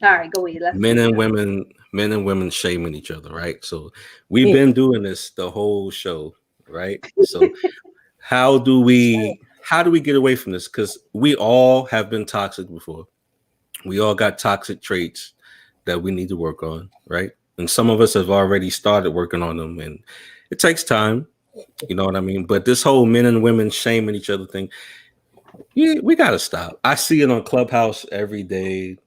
All right, go ahead. Let's Men speed it and up. women, men and women shaming each other, right? So we've been doing this the whole show, right? So how do we get away from this? Because we all have been toxic before. We all got toxic traits that we need to work on, right? And some of us have already started working on them, and it takes time. You know what I mean? But this whole men and women shaming each other thing, yeah, we gotta stop. I see it on Clubhouse every day.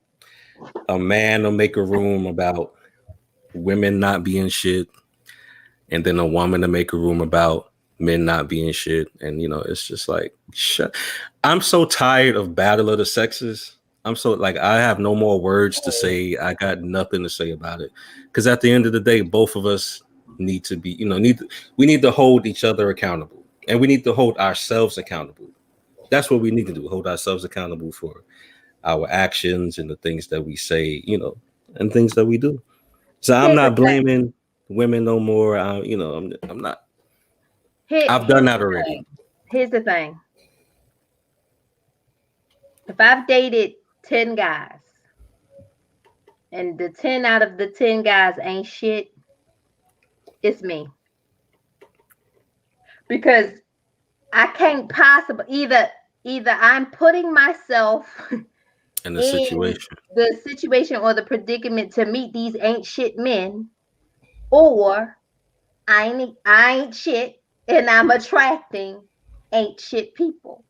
A man will make a room about women not being shit, and then a woman to make a room about men not being shit. And it's just like, shut. I'm so tired of battle of the sexes. I'm so, like, I have no more words to say. I got nothing to say about it, because at the end of the day, both of us need to be, we need to hold each other accountable, and we need to hold ourselves accountable. That's what we need to do: hold ourselves accountable for our actions and the things that we say, and things that we do. So I'm Here's the not thing. blaming women no more. I'm not. I've done Here's that the already. thing. Here's the thing. If I've dated 10 guys and the 10 out of the 10 guys ain't shit, it's me. Because I can't possibly either I'm putting myself In the in situation. the situation or the predicament to meet these ain't shit men, or I ain't shit and I'm attracting ain't shit people.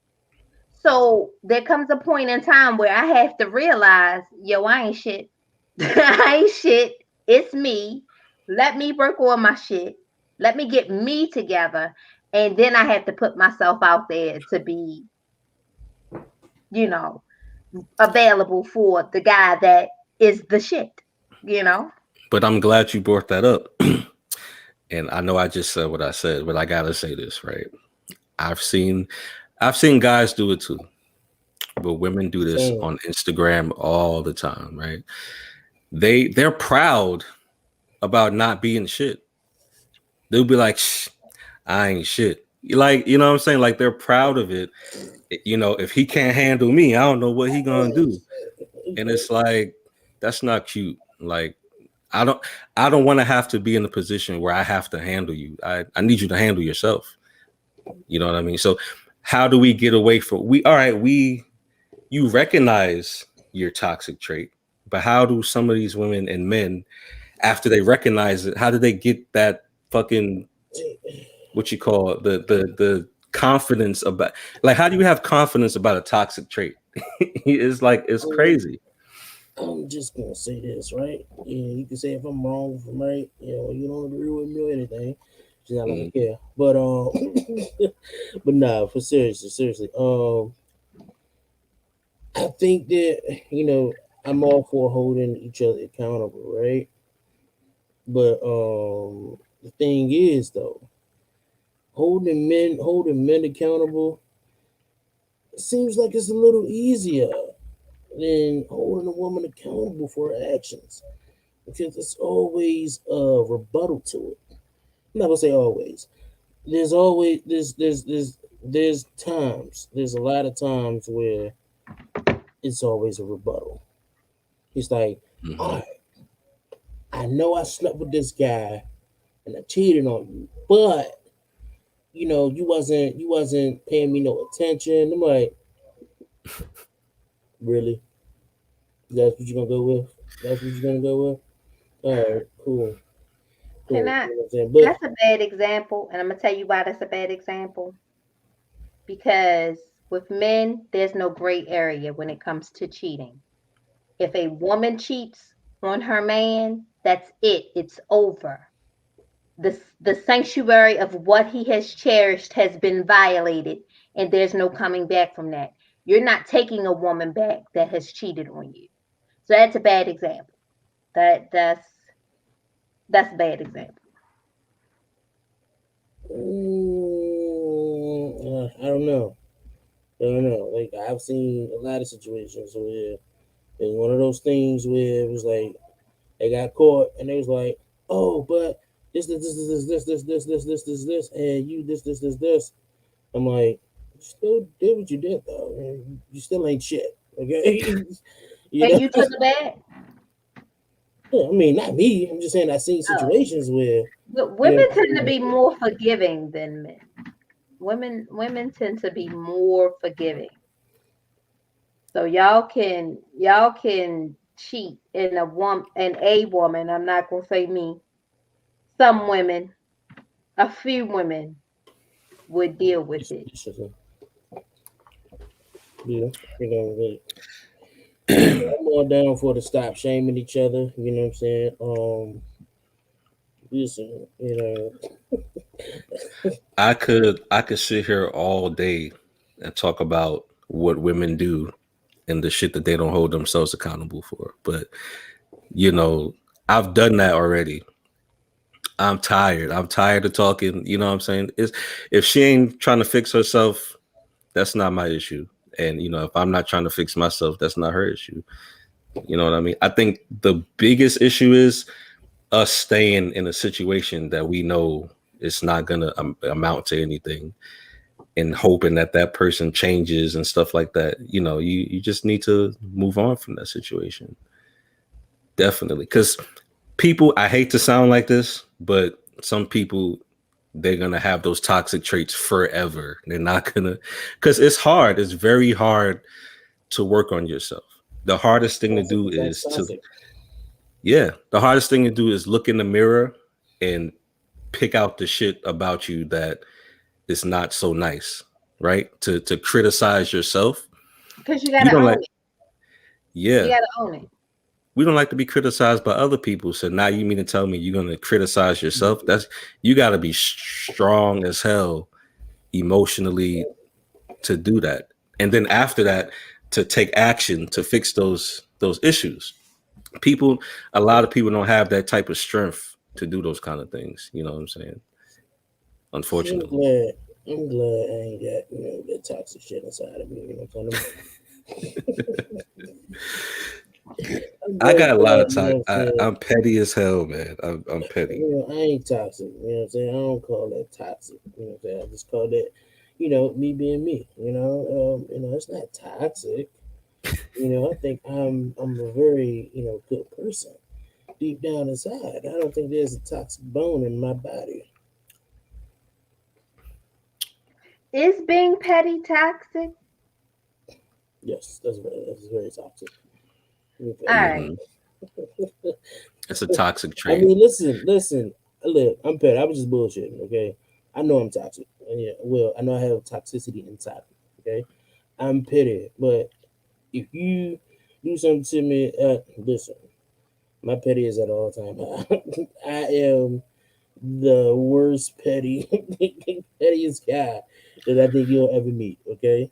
So there comes a point in time where I have to realize, yo, I ain't shit. I ain't shit. It's me. Let me work on my shit. Let me get me together. And then I have to put myself out there to be, you know, available for the guy that is the shit, you know? But I'm glad you brought that up. And I know I just said what I said, but I gotta say this, right? I've seen I've seen guys do it too, but women do this Same. on Instagram all the time, right? They're proud about not being shit. They'll be like, Shh, I ain't shit. Like, you know what I'm saying? Like, they're proud of it. If he can't handle me, I don't know what he gonna do. And it's like, that's not cute. Like, I don't I don't want to have to be in a position where I have to handle you. I need you to handle yourself. You know what I mean? So how do we get away from we all right, you recognize your toxic trait, but how do some of these women and men, after they recognize it, how do they get that fucking, what you call it, the confidence about, like, how do you have confidence about a toxic trait? It's like, it's Um, crazy. I'm just gonna say this, right? Yeah, you can say if I'm wrong, if I'm right. You don't agree with me or anything. She's not like I Mm. care. But but nah, for seriously. I think that I'm all for holding each other accountable, right? But the thing is though, holding men accountable seems like it's a little easier than holding a woman accountable for her actions, because it's always a rebuttal to it. I'm not gonna say always. There's always there's times, there's a lot of times where it's always a rebuttal. He's like, all Hmm. right, I know I slept with this guy and I cheated on you, but you wasn't paying me no attention. I'm like, really? That's what you're gonna go with? That's what you're gonna go with? All right, cool, Can cool. I? You know what I'm saying? But That's a bad example, and I'm gonna tell you why that's a bad example. because with men, there's no gray area when it comes to cheating. If a woman cheats on her man, that's it. It's over. The sanctuary of what he has cherished has been violated, and there's no coming back from that. You're not taking a woman back that has cheated on you. So that's a bad example. That's a bad example. I don't know. I don't know. Like I've seen a lot of situations where it's one of those things where it was like they got caught and they was like, oh, but this, and you this. I'm like, you still did what you did though. And you still ain't shit. Okay. You And know? you took it back. Yeah, I mean, not me. I'm just saying I've seen Oh, situations where, but you women tend to know, be more forgiving than men. Women tend to be more forgiving. So y'all can cheat in a woman. I'm not gonna say me. Some women, a few women would deal with it. it's just yeah, you know, I'm more down for to stop shaming each other. You know what I'm saying? Listen, I could sit here all day and talk about what women do and the shit that they don't hold themselves accountable for. But you know, I've done that already. I'm tired. I'm tired of talking. You know what I'm saying? It's, if she ain't trying to fix herself, that's not my issue. And you know, if I'm not trying to fix myself, that's not her issue. You know what I mean? I think the biggest issue is us staying in a situation that we know it's not gonna amount to anything, and hoping that that person changes and stuff like that. You know, you just need to move on from that situation. Definitely, because people, I hate to sound like this, but some people, they're gonna have those toxic traits forever. They're not gonna, because it's hard. It's very hard to work on yourself. The hardest thing to do that's is to, toxic. yeah, the hardest thing to do is look in the mirror and pick out the shit about you that is not so nice, right? To criticize yourself. Because you You gotta don't own like, it. You yeah, gotta own it. we don't like to be criticized by other people. So now you mean to tell me you're gonna criticize yourself? That's, you got to be strong as hell emotionally to do that, and then after that, to take action to fix those issues. People, a lot of people don't have that type of strength to do those kind of things. You know what I'm saying? See, Unfortunately, I'm glad I ain't got that toxic shit inside of me. You know what I'm saying? I'm I got very a lot glad. of You know time. what I'm saying? I'm petty as hell, man. I'm petty. I ain't toxic. You know what I'm saying? I don't call that toxic. You know what I'm saying? I just call that, me being me. It's not toxic. I think I'm a very good person deep down inside. I don't think there's a toxic bone in my body. Is being petty toxic? Yes, that's very toxic. Very All petty. right. Hmm. It's a toxic I trait. mean, listen. Look, I'm petty. I was just bullshitting. Okay, I know I'm toxic. Yeah, well, I know I have toxicity inside. Okay, I'm petty, but if you do something to me, listen, my petty is at all time high. I am the worst pettiest guy that I think you'll ever meet. Okay,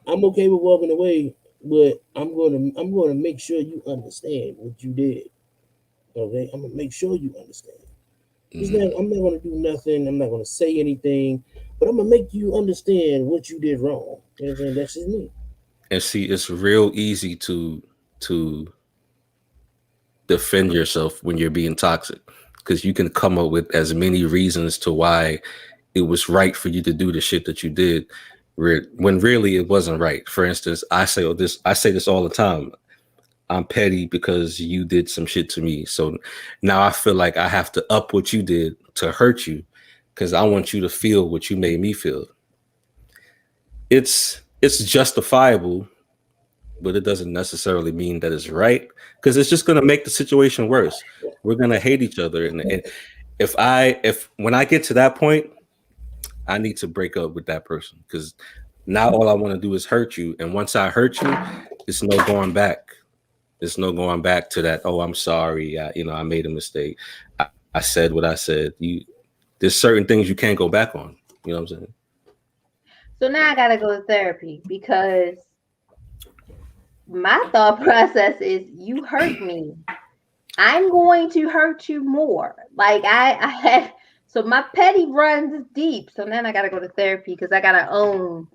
I'm okay with walking away, but I'm gonna make sure you understand what you did. Okay, I'm gonna make sure you understand. Hmm. I'm not gonna do nothing. I'm not gonna say anything, but I'm gonna make you understand what you did wrong. You know what I'm saying? That's just me. And see, it's real easy to defend yourself when you're being toxic, because you can come up with as many reasons to why it was right for you to do the shit that you did, when really it wasn't right. For instance, I say this all the time. I'm petty because you did some shit to me. So now I feel like I have to up what you did to hurt you, because I want you to feel what you made me feel. It's justifiable, but it doesn't necessarily mean that it's right, because it's just going to make the situation worse. We're going to hate each other, and if when I get to that point, I need to break up with that person because now all I want to do is hurt you. And once I hurt you, it's no going back. There's no going back to that. Oh, I'm sorry. I made a mistake. I said what I said. There's certain things you can't go back on. You know what I'm saying? So now I gotta go to therapy because my thought process is you hurt me. I'm going to hurt you more. Like I had, so my petty runs deep. So then I gotta go to therapy because I gotta own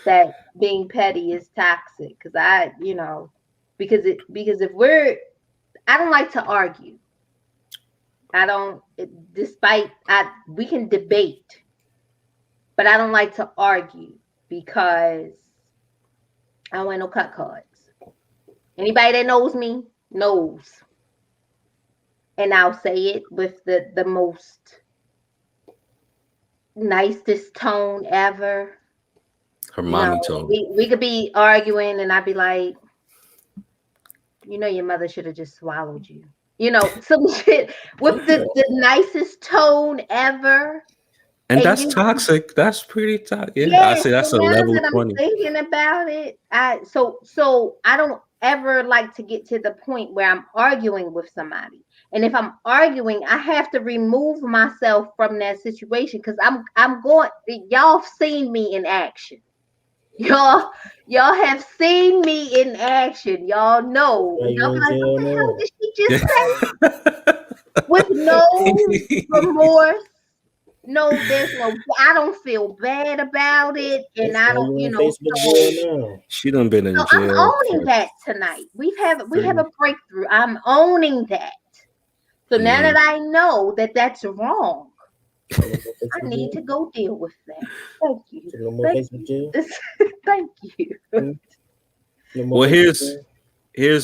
that being petty is toxic. Because because if I don't like to argue. I don't, despite we can debate, but I don't like to argue because I don't want no cut cards. Anybody that knows me knows. And I'll say it with the most nicest tone ever. Her mommy tone. We could be arguing and I'd be like, your mother should have just swallowed you. Some shit with the nicest tone ever. And that's toxic. That's pretty toxic. Yeah, I say that's a level 20. I'm thinking about it. So I don't ever like to get to the point where I'm arguing with somebody. And if I'm arguing, I have to remove myself from that situation because I'm going. Y'all have seen me in action. Y'all have seen me in action. Y'all know. Y'all be like, what the hell did she just say? With no remorse. No, I don't feel bad about it. And I don't, she done been in jail. I'm owning that tonight. We have a breakthrough. I'm owning that. So now that I know that that's wrong, I need to go deal with that. Thank you. No more Facebook jail? Thank you. Well, here's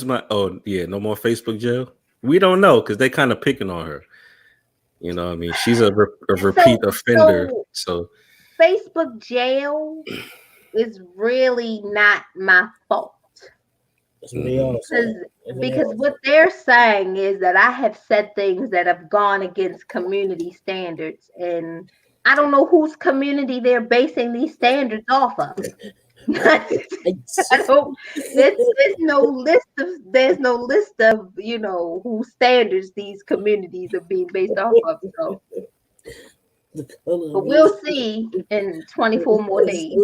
my no more Facebook jail. We don't know because they kind of picking on her. You know what I mean? She's a repeat offender. So Facebook jail is really not my fault. Because what they're saying is that I have said things that have gone against community standards, and I don't know whose community they're basing these standards off of. There's no list of whose standards these communities are being based off of. So. But we'll see in 24 more days.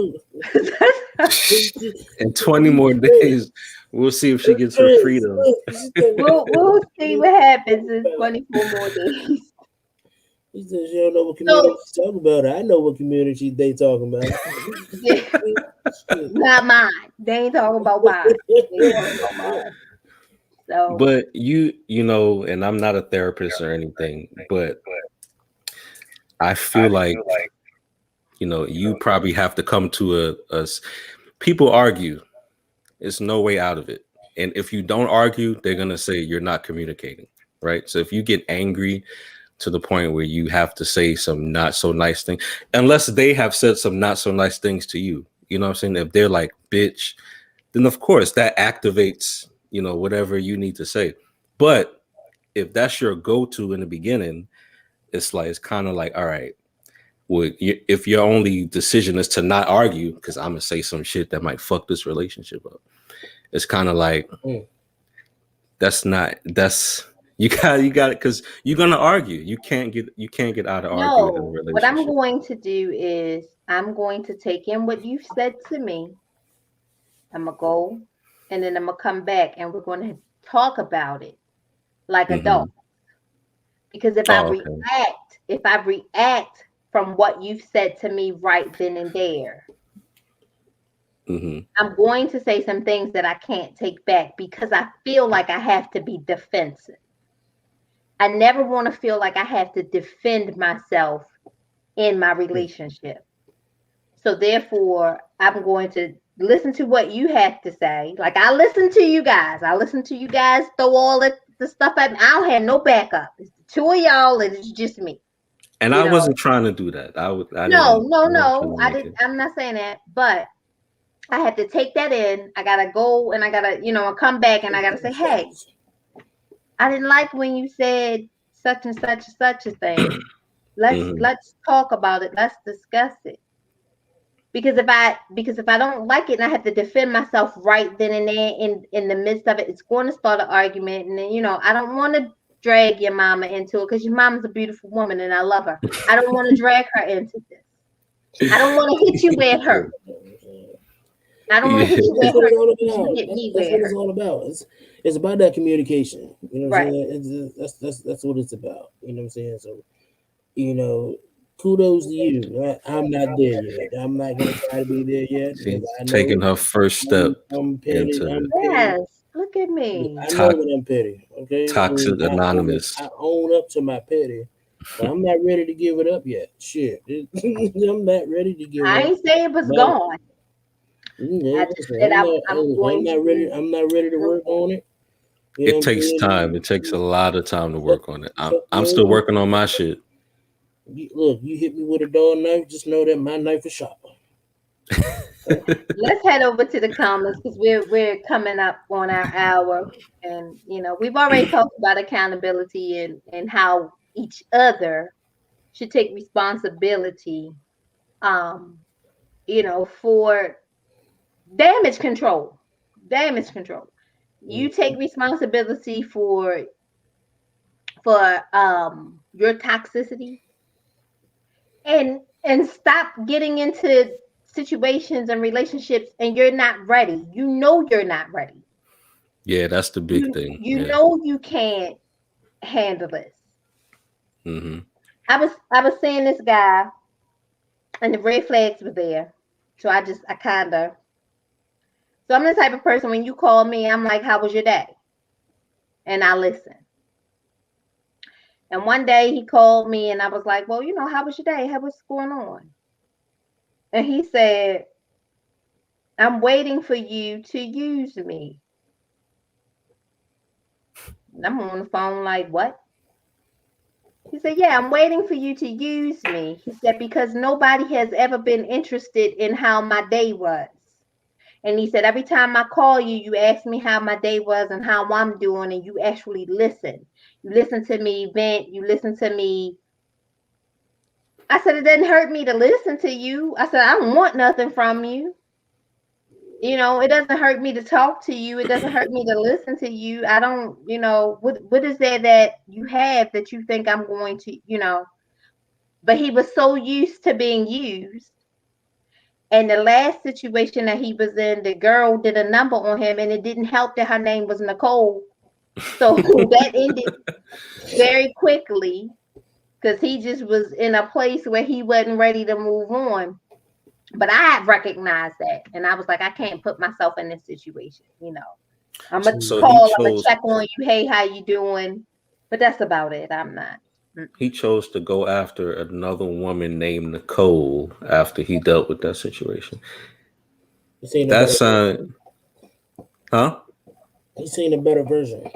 In 20 more days, we'll see if she gets her freedom. We'll see what happens in 24 more days. He says you don't know what community she's talking about. I know what community they talking about. Not mine. They ain't talking about mine. So, but and I'm not a therapist or anything, but I feel like you probably have to come to people argue. There's no way out of it. And if you don't argue, they're going to say you're not communicating, right? So if you get angry to the point where you have to say some not so nice thing, unless they have said some not so nice things to you, you know what I'm saying? If they're like, bitch, then of course that activates, whatever you need to say. But if that's your go-to in the beginning, it's kind of like, all right, well, if your only decision is to not argue, because I'm going to say some shit that might fuck this relationship up. It's kind of like, you got it, because you're gonna argue. You can't get out of arguing in a relationship. What I'm going to do is I'm going to take in what you've said to me. I'm gonna go, and then I'm gonna come back, and we're going to talk about it like adults. Because if I react from what you've said to me right then and there, I'm going to say some things that I can't take back because I feel like I have to be defensive. I never want to feel like I have to defend myself in my relationship. So therefore, I'm going to listen to what you have to say. Like I listen to you guys. Throw all the stuff at me. I don't have no backup. It's the two of y'all and it's just me. And I wasn't trying to do that. I'm not saying that, but I had to take that in. I gotta go and I gotta, come back and I gotta say, hey, I didn't like when you said such and such a thing. Let's talk about it. Let's discuss it. Because if I don't like it and I have to defend myself right then and there in the midst of it, it's going to start an argument. And then, I don't want to drag your mama into it because your mama's a beautiful woman and I love her. I don't want to drag her into this. I don't want to hit you where it hurts. I don't want to hit you where it hurts. That's what it's all about. It's about that communication. You know what I'm Right. saying? That's what it's about. You know what I'm saying? So, kudos to you. I'm not there yet. I'm not gonna try to be there yet. She's I know taking her first step I'm petty. into I'm petty. Yes. Look at me. I know that I'm petty. Okay. Toxic Anonymous. I own up to my petty, but I'm not ready to give it up yet. Shit. I'm not ready to give I up. ain't say it was gone. Yeah, I just said I'm not ready. I'm not ready to work on it. You know It takes what I'm saying? time. It takes a lot of time to work on it. I'm still working on my shit. Look, you hit me with a dull knife, just know that my knife is sharper. Let's head over to the comments because we're coming up on our hour, and we've already talked about accountability and how each other should take responsibility, for damage control. Damage control. You take responsibility for your toxicity and stop getting into situations and relationships and you're not ready. You're not ready. Yeah, that's the big thing. You can't handle this. Mm-hmm. I was seeing this guy and the red flags were there. So I'm the type of person when you call me, I'm like, how was your day? And I listen. And one day he called me and I was like, well, how was your day? What's going on? And he said, I'm waiting for you to use me. And I'm on the phone like, what? He said, yeah, I'm waiting for you to use me. He said, because nobody has ever been interested in how my day was. And he said, every time I call you, you ask me how my day was and how I'm doing, and you actually listen. You listen to me vent. You listen to me. I said, it doesn't hurt me to listen to you. I said, I don't want nothing from you. It doesn't hurt me to talk to you. It doesn't hurt me to listen to you. I don't, what is there that you have that you think I'm going to, but he was so used to being used. And the last situation that he was in, the girl did a number on him and it didn't help that her name was Nicole. So that ended very quickly because he just was in a place where he wasn't ready to move on. But I recognized that, and I was like, I can't put myself in this situation. I'm gonna call, I'm gonna check on you. Hey, how you doing? But that's about it. I'm not. He chose to go after another woman named Nicole after he dealt with that situation. That's huh? He's seen a better version.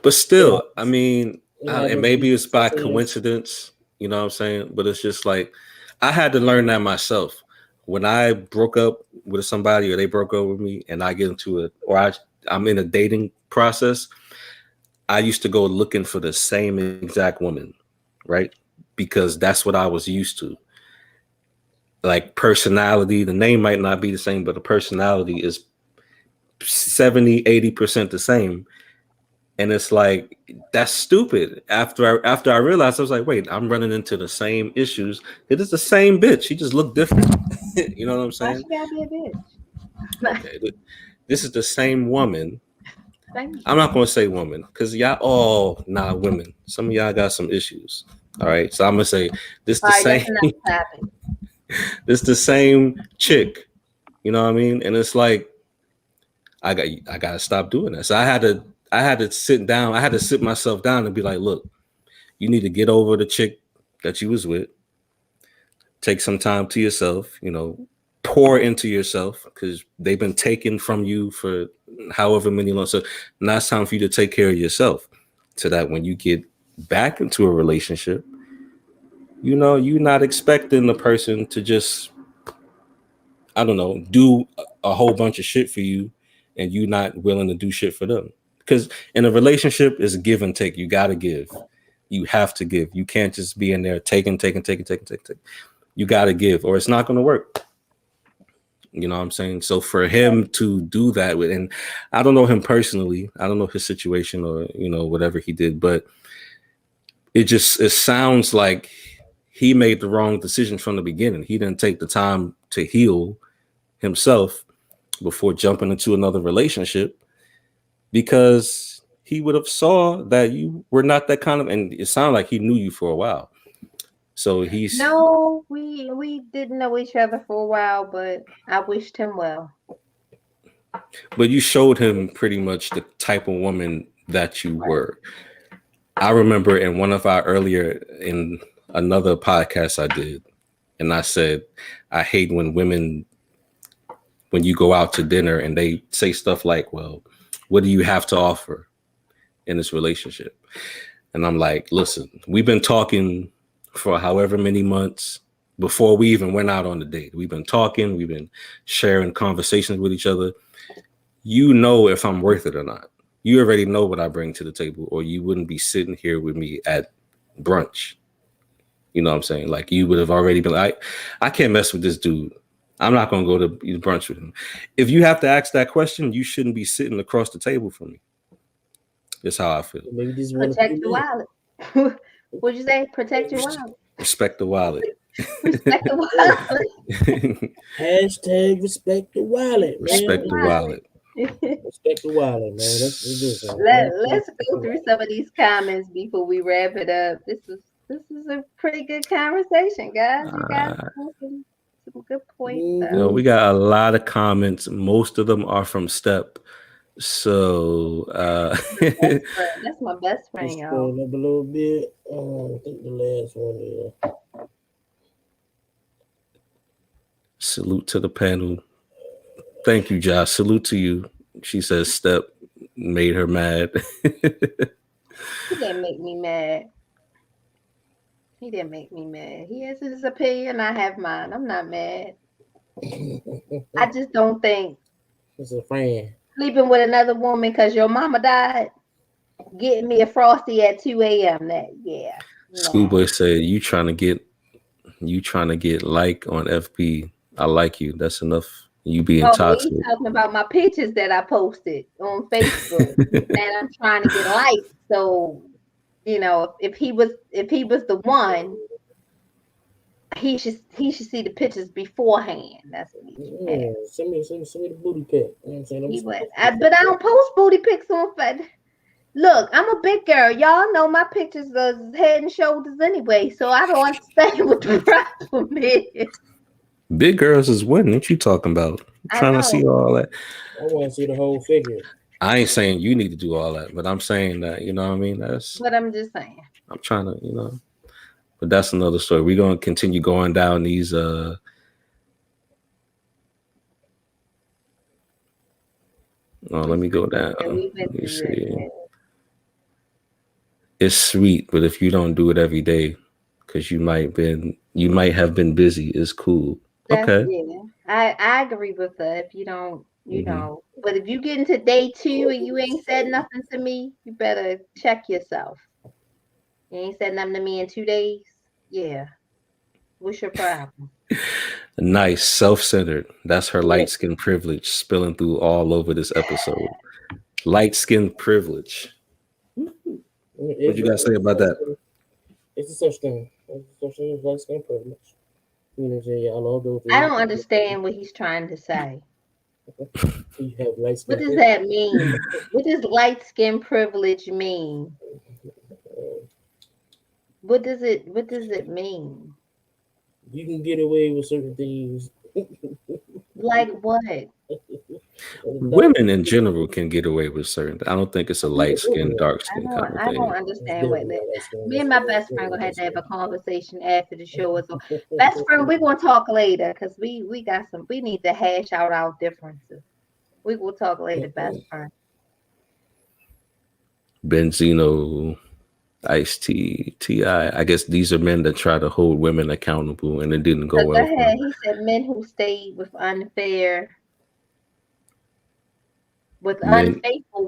But still, I mean, and maybe it's by coincidence, you know what I'm saying? But it's just like, I had to learn that myself. When I broke up with somebody or they broke up with me and I get into it, or I'm in a dating process, I used to go looking for the same exact woman, right? Because that's what I was used to. Like personality, the name might not be the same, but the personality is 70-80% the same. And it's like, that's stupid. After I realized, I was like, wait, I'm running into the same issues. It is the same bitch. She just looked different. You know what I'm saying? Why she gotta be a bitch? Okay, this is the same woman. I'm not going to say woman because y'all all not women. Some of y'all got some issues. All right. So I'm going to say this the same. This the same chick. You know what I mean? And it's like, I got to stop doing that. So I had to sit down. I had to sit myself down and be like, look, you need to get over the chick that you was with. Take some time to yourself, pour into yourself because they've been taken from you for however many long. So now it's time for you to take care of yourself so that when you get back into a relationship, you're not expecting the person to just, I don't know, do a whole bunch of shit for you and you not willing to do shit for them. Because in a relationship, it's give and take. You got to give. You have to give. You can't just be in there taking. You got to give, or it's not going to work. You know what I'm saying? So for him to do that with, and I don't know him personally, I don't know his situation or, whatever he did, but it sounds like he made the wrong decision from the beginning. He didn't take the time to heal himself before jumping into another relationship, because he would have saw that you were not that kind of, and it sounded like he knew you for a while. So no, we didn't know each other for a while, but I wished him well. But you showed him pretty much the type of woman that you were. I remember in another podcast I did, and I said, I hate when you go out to dinner and they say stuff like, well, what do you have to offer in this relationship? And I'm like, listen, we've been talking for however many months before we even went out on the date. We've been talking, we've been sharing conversations with each other. You know if I'm worth it or not. You already know what I bring to the table, or you wouldn't be sitting here with me at brunch. You know what I'm saying? Like, you would have already been like, I can't mess with this dude. I'm not going to go to brunch with him. If you have to ask that question, you shouldn't be sitting across the table from me. That's how I feel. Maybe this Protect your wallet. What'd you say? Protect your wallet. Respect the wallet. Respect the wallet. Hashtag respect the wallet, man. Respect the wallet. Respect the wallet, man. Let's go through some of these comments before we wrap it up. This is a pretty good conversation, guys. You guys have some good points. We got a lot of comments. Most of them are from Step. So that's my best friend, y'all. Up a little bit. I think the last one is. Salute to the panel. Thank you, Josh. Salute to you. She says Step made her mad. He didn't make me mad. He didn't make me mad. He has his opinion. I have mine. I'm not mad. I just don't think it's a friend sleeping with another woman because your mama died, getting me a Frosty at 2 a.m. That no. Schoolboy said, you trying to get like on FB. I like you. That's enough. You being toxic. He's talking about my pictures that I posted on Facebook that I'm trying to get likes. So, if he was the one, he should see the pictures beforehand. That's what he should have. Send me the booty pic. You know what I'm saying? But I don't post booty pics on Facebook. Look, I'm a big girl. Y'all know my pictures are head and shoulders anyway, so I don't understand what the problem is. Big girls is winning. What you talking about? Trying to see all that. I want to see the whole figure. I ain't saying you need to do all that, but I'm saying that, you know what I mean? That's what I'm just saying. I'm trying to, but that's another story. We're going to continue going down these, let me go down. Let me see. It's sweet, but if you don't do it every day, because you might have been busy, it's cool. Okay. Yeah, I agree with that. If you don't, know. But if you get into day 2 and you ain't said nothing to me, you better check yourself. You ain't said nothing to me in 2 days. Yeah. What's your problem? Nice, self-centered. That's her light skin privilege spilling through all over this episode. Light skin privilege. What you guys say about that? It's a such thing. It's such thing as light skin privilege. I don't understand what he's trying to say. You have light skin. What does that mean? What does light skin privilege mean? What does it mean? You can get away with certain things. Like what? Women in general can get away with certain. I don't think it's a light skin, dark skin kind of thing. I don't understand what that. Me and my best friend gonna have to have a conversation after the show. So, best friend, we're gonna talk later because we need to hash out our differences. We will talk later, best friend. Benzino, Ice-T, T.I. I guess these are men that try to hold women accountable, and it didn't go well. He said men who stayed with unfaithful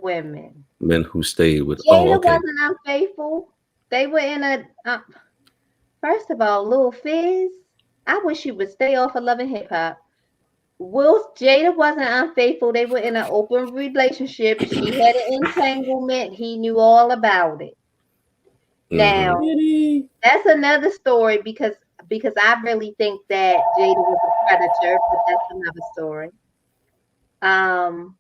women. Men who stayed with Jada wasn't unfaithful. They were in a. First of all, Lil Fizz, I wish you would stay off of Love and Hip Hop. Will Jada wasn't unfaithful. They were in an open relationship. She had an entanglement. He knew all about it. Now, that's another story because I really think that Jada was a predator, but that's another story. Um,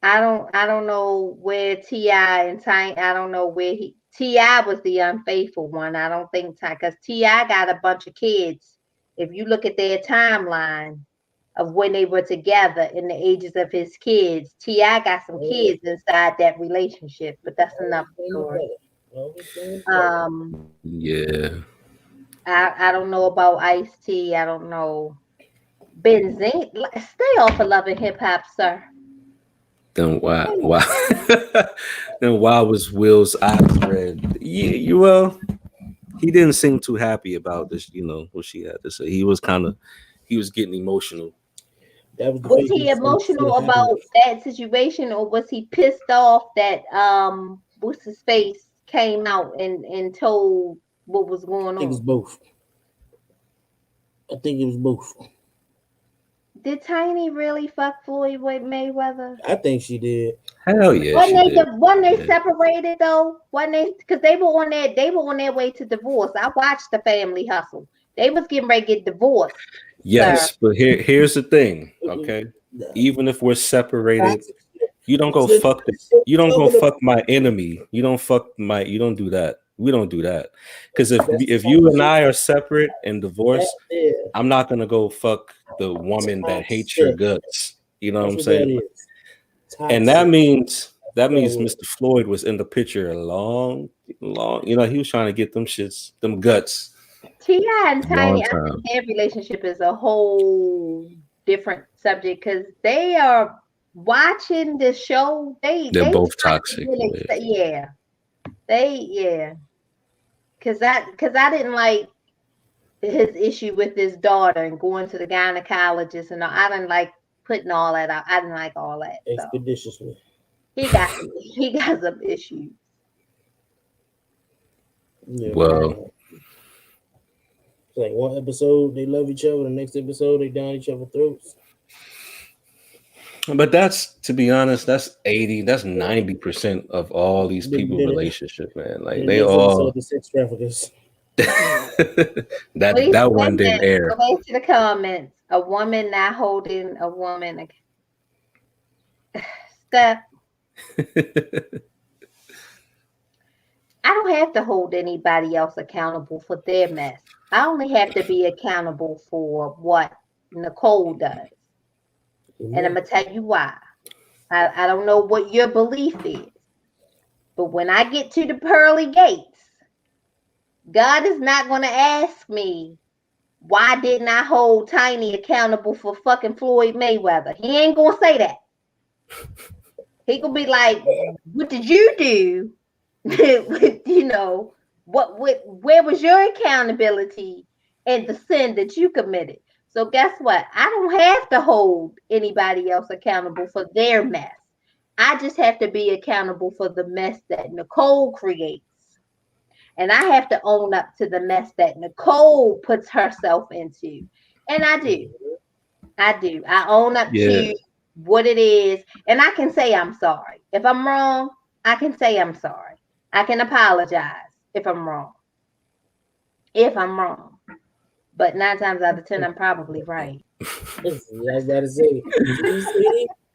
I don't know where Ti and Ty. I don't know where Ti was the unfaithful one. I don't think Ty, because Ti got a bunch of kids. If you look at their timeline of when they were together in the ages of his kids, Ti got some kids inside that relationship, but that's another story. Yeah. I don't know about Ice-T. I don't know. Benzine, stay off of Love and Hip Hop, sir. Then then why was Will's eyes red? Well, he didn't seem too happy about this, what she had to say. He was getting emotional. Was he emotional about that situation, or was he pissed off that what's his face came out and told what was going on? I think it's both. I think it was both. Did Tiny really fuck Floyd with Mayweather? I think she did. Hell yeah, When they separated though, because they were on their way to divorce. I watched the Family Hustle. They was getting ready to get divorced. Yes, but here's the thing, okay? Even if we're separated, you don't go fuck my enemy. You don't do that. We don't do that. Because if you and I are separate and divorced, I'm not gonna go fuck the woman that hates your guts. You know what I'm saying? And that means Mr. Floyd was in the picture a long, he was trying to get them guts. T.I. and Tiny, I think their relationship is a whole different subject because they are watching the show. They're both toxic. Because I didn't like his issue with his daughter and going to the gynecologist and all. I didn't like putting all that out. I didn't like all that. Expeditiously. So. He got some issues. Yeah, well. It's like one episode they love each other, the next episode they down each other's throats. But to be honest, that's 90% of all these people's relationships, man. Like they all the sex traffickers. that one didn't air. Go back to the comments. A woman not holding a woman. Steph. I don't have to hold anybody else accountable for their mess. I only have to be accountable for what Nicole does. And I'm going to tell you why. I don't know what your belief is. But when I get to the pearly gates, God is not going to ask me, why didn't I hold Tiny accountable for fucking Floyd Mayweather? He ain't going to say that. He going to be like, what did you do? Where was your accountability and the sin that you committed? So guess what? I don't have to hold anybody else accountable for their mess. I just have to be accountable for the mess that Nicole creates. And I have to own up to the mess that Nicole puts herself into. And I do. I own up to what it is. And I can say I'm sorry. If I'm wrong, I can say I'm sorry. I can apologize if I'm wrong. But 9 times out of 10, I'm probably right. I was about to say,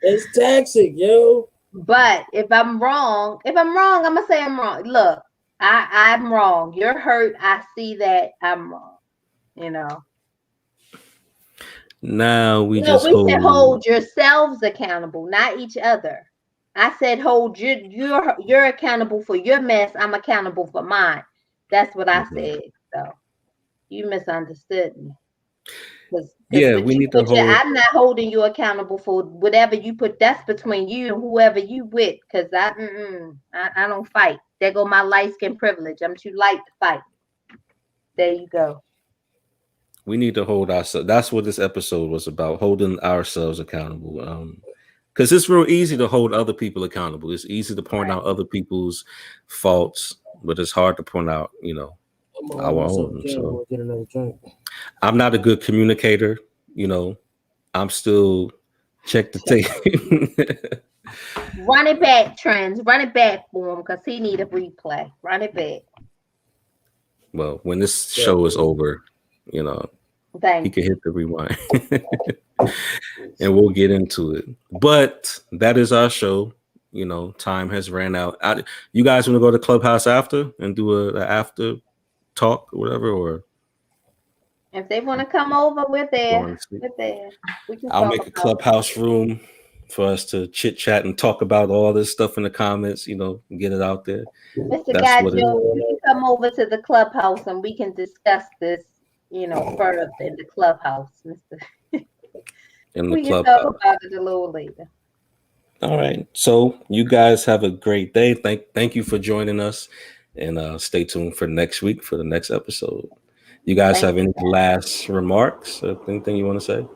it's toxic, yo. But if I'm wrong, I'm gonna say I'm wrong. Look, I'm wrong. You're hurt. I see that I'm wrong. Now we said hold yourselves accountable, not each other. I said hold you're accountable for your mess. I'm accountable for mine. That's what I said. So you misunderstood me. We need to hold. I'm not holding you accountable for whatever you put. That's between you and whoever you with. Because I don't fight. There go my light skin privilege. I'm too light to fight. There you go. We need to hold ourselves. That's what this episode was about, holding ourselves accountable. Because it's real easy to hold other people accountable. It's easy to point out other people's faults, but it's hard to point out, I'm our gonna hold own. myself accountable and get another drink. I'm not a good communicator. I'm still check the tape. Run it back, Trends. Run it back for him because he need a replay. Run it back. Well, when this show is over, he Thank can you. hit the rewind and we'll get into it. But that is our show. Time has ran out. You guys want to go to Clubhouse after and do a after talk or whatever, or If they want to come over, we're there. going to sleep? We're there. We can I'll talk make a about Clubhouse room for us to chit chat and talk about all this stuff in the comments. Get it out there. Mr. That's what it Gajo, is. you can come over to the clubhouse and we can discuss this, further in the clubhouse, Mr. In the We can Clubhouse. talk about it a little later. All right. So you guys have a great day. Thank you for joining us, and stay tuned for next week for the next episode. You guys have any last remarks? Anything you want to say?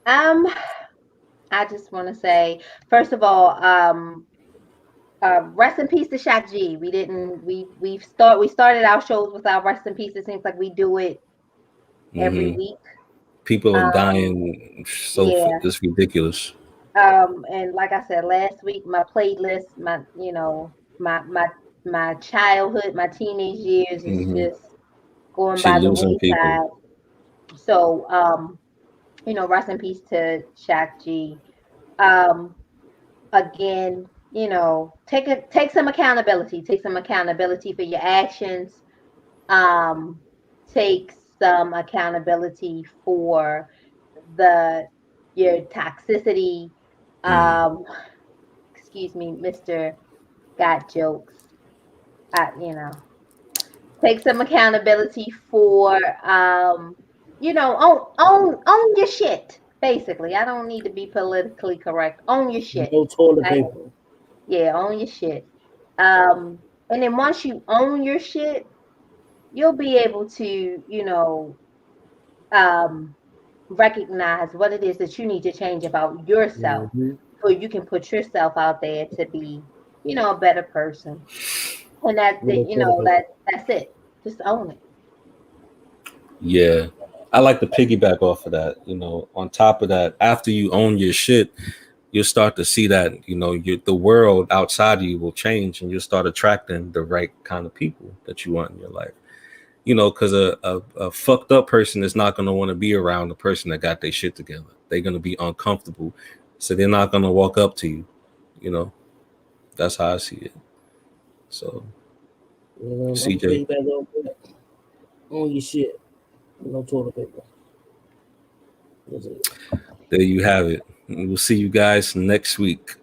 I just want to say, first of all, rest in peace to Shaq G. We started our shows with our rest in peace. It seems like we do it every week. People are dying, so yeah. it's ridiculous. And like I said last week, my playlist, my childhood, my teenage years is just going by the Losing wayside. people. So rest in peace to Shaq G. Again, take some accountability. Take some accountability for your actions. Take some accountability for your toxicity. Excuse me, Mr. Got Jokes. Take some accountability for own your shit. Basically, I don't need to be politically correct. Own your shit. No toilet paper. Yeah, own your shit. And then once you own your shit, you'll be able to, recognize what it is that you need to change about yourself, so you can put yourself out there to be, a better person. And that's it. Just own it. Yeah. I like to piggyback off of that. On top of that, after you own your shit, you'll start to see that, the world outside of you will change, and you'll start attracting the right kind of people that you want in your life. Because a fucked up person is not going to want to be around the person that got their shit together. They're going to be uncomfortable. So they're not going to walk up to you. That's how I see it. So, CJ. Own your shit. No toilet paper. That's it. There you have it. We'll see you guys next week.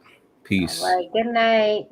Peace. All right. Good night.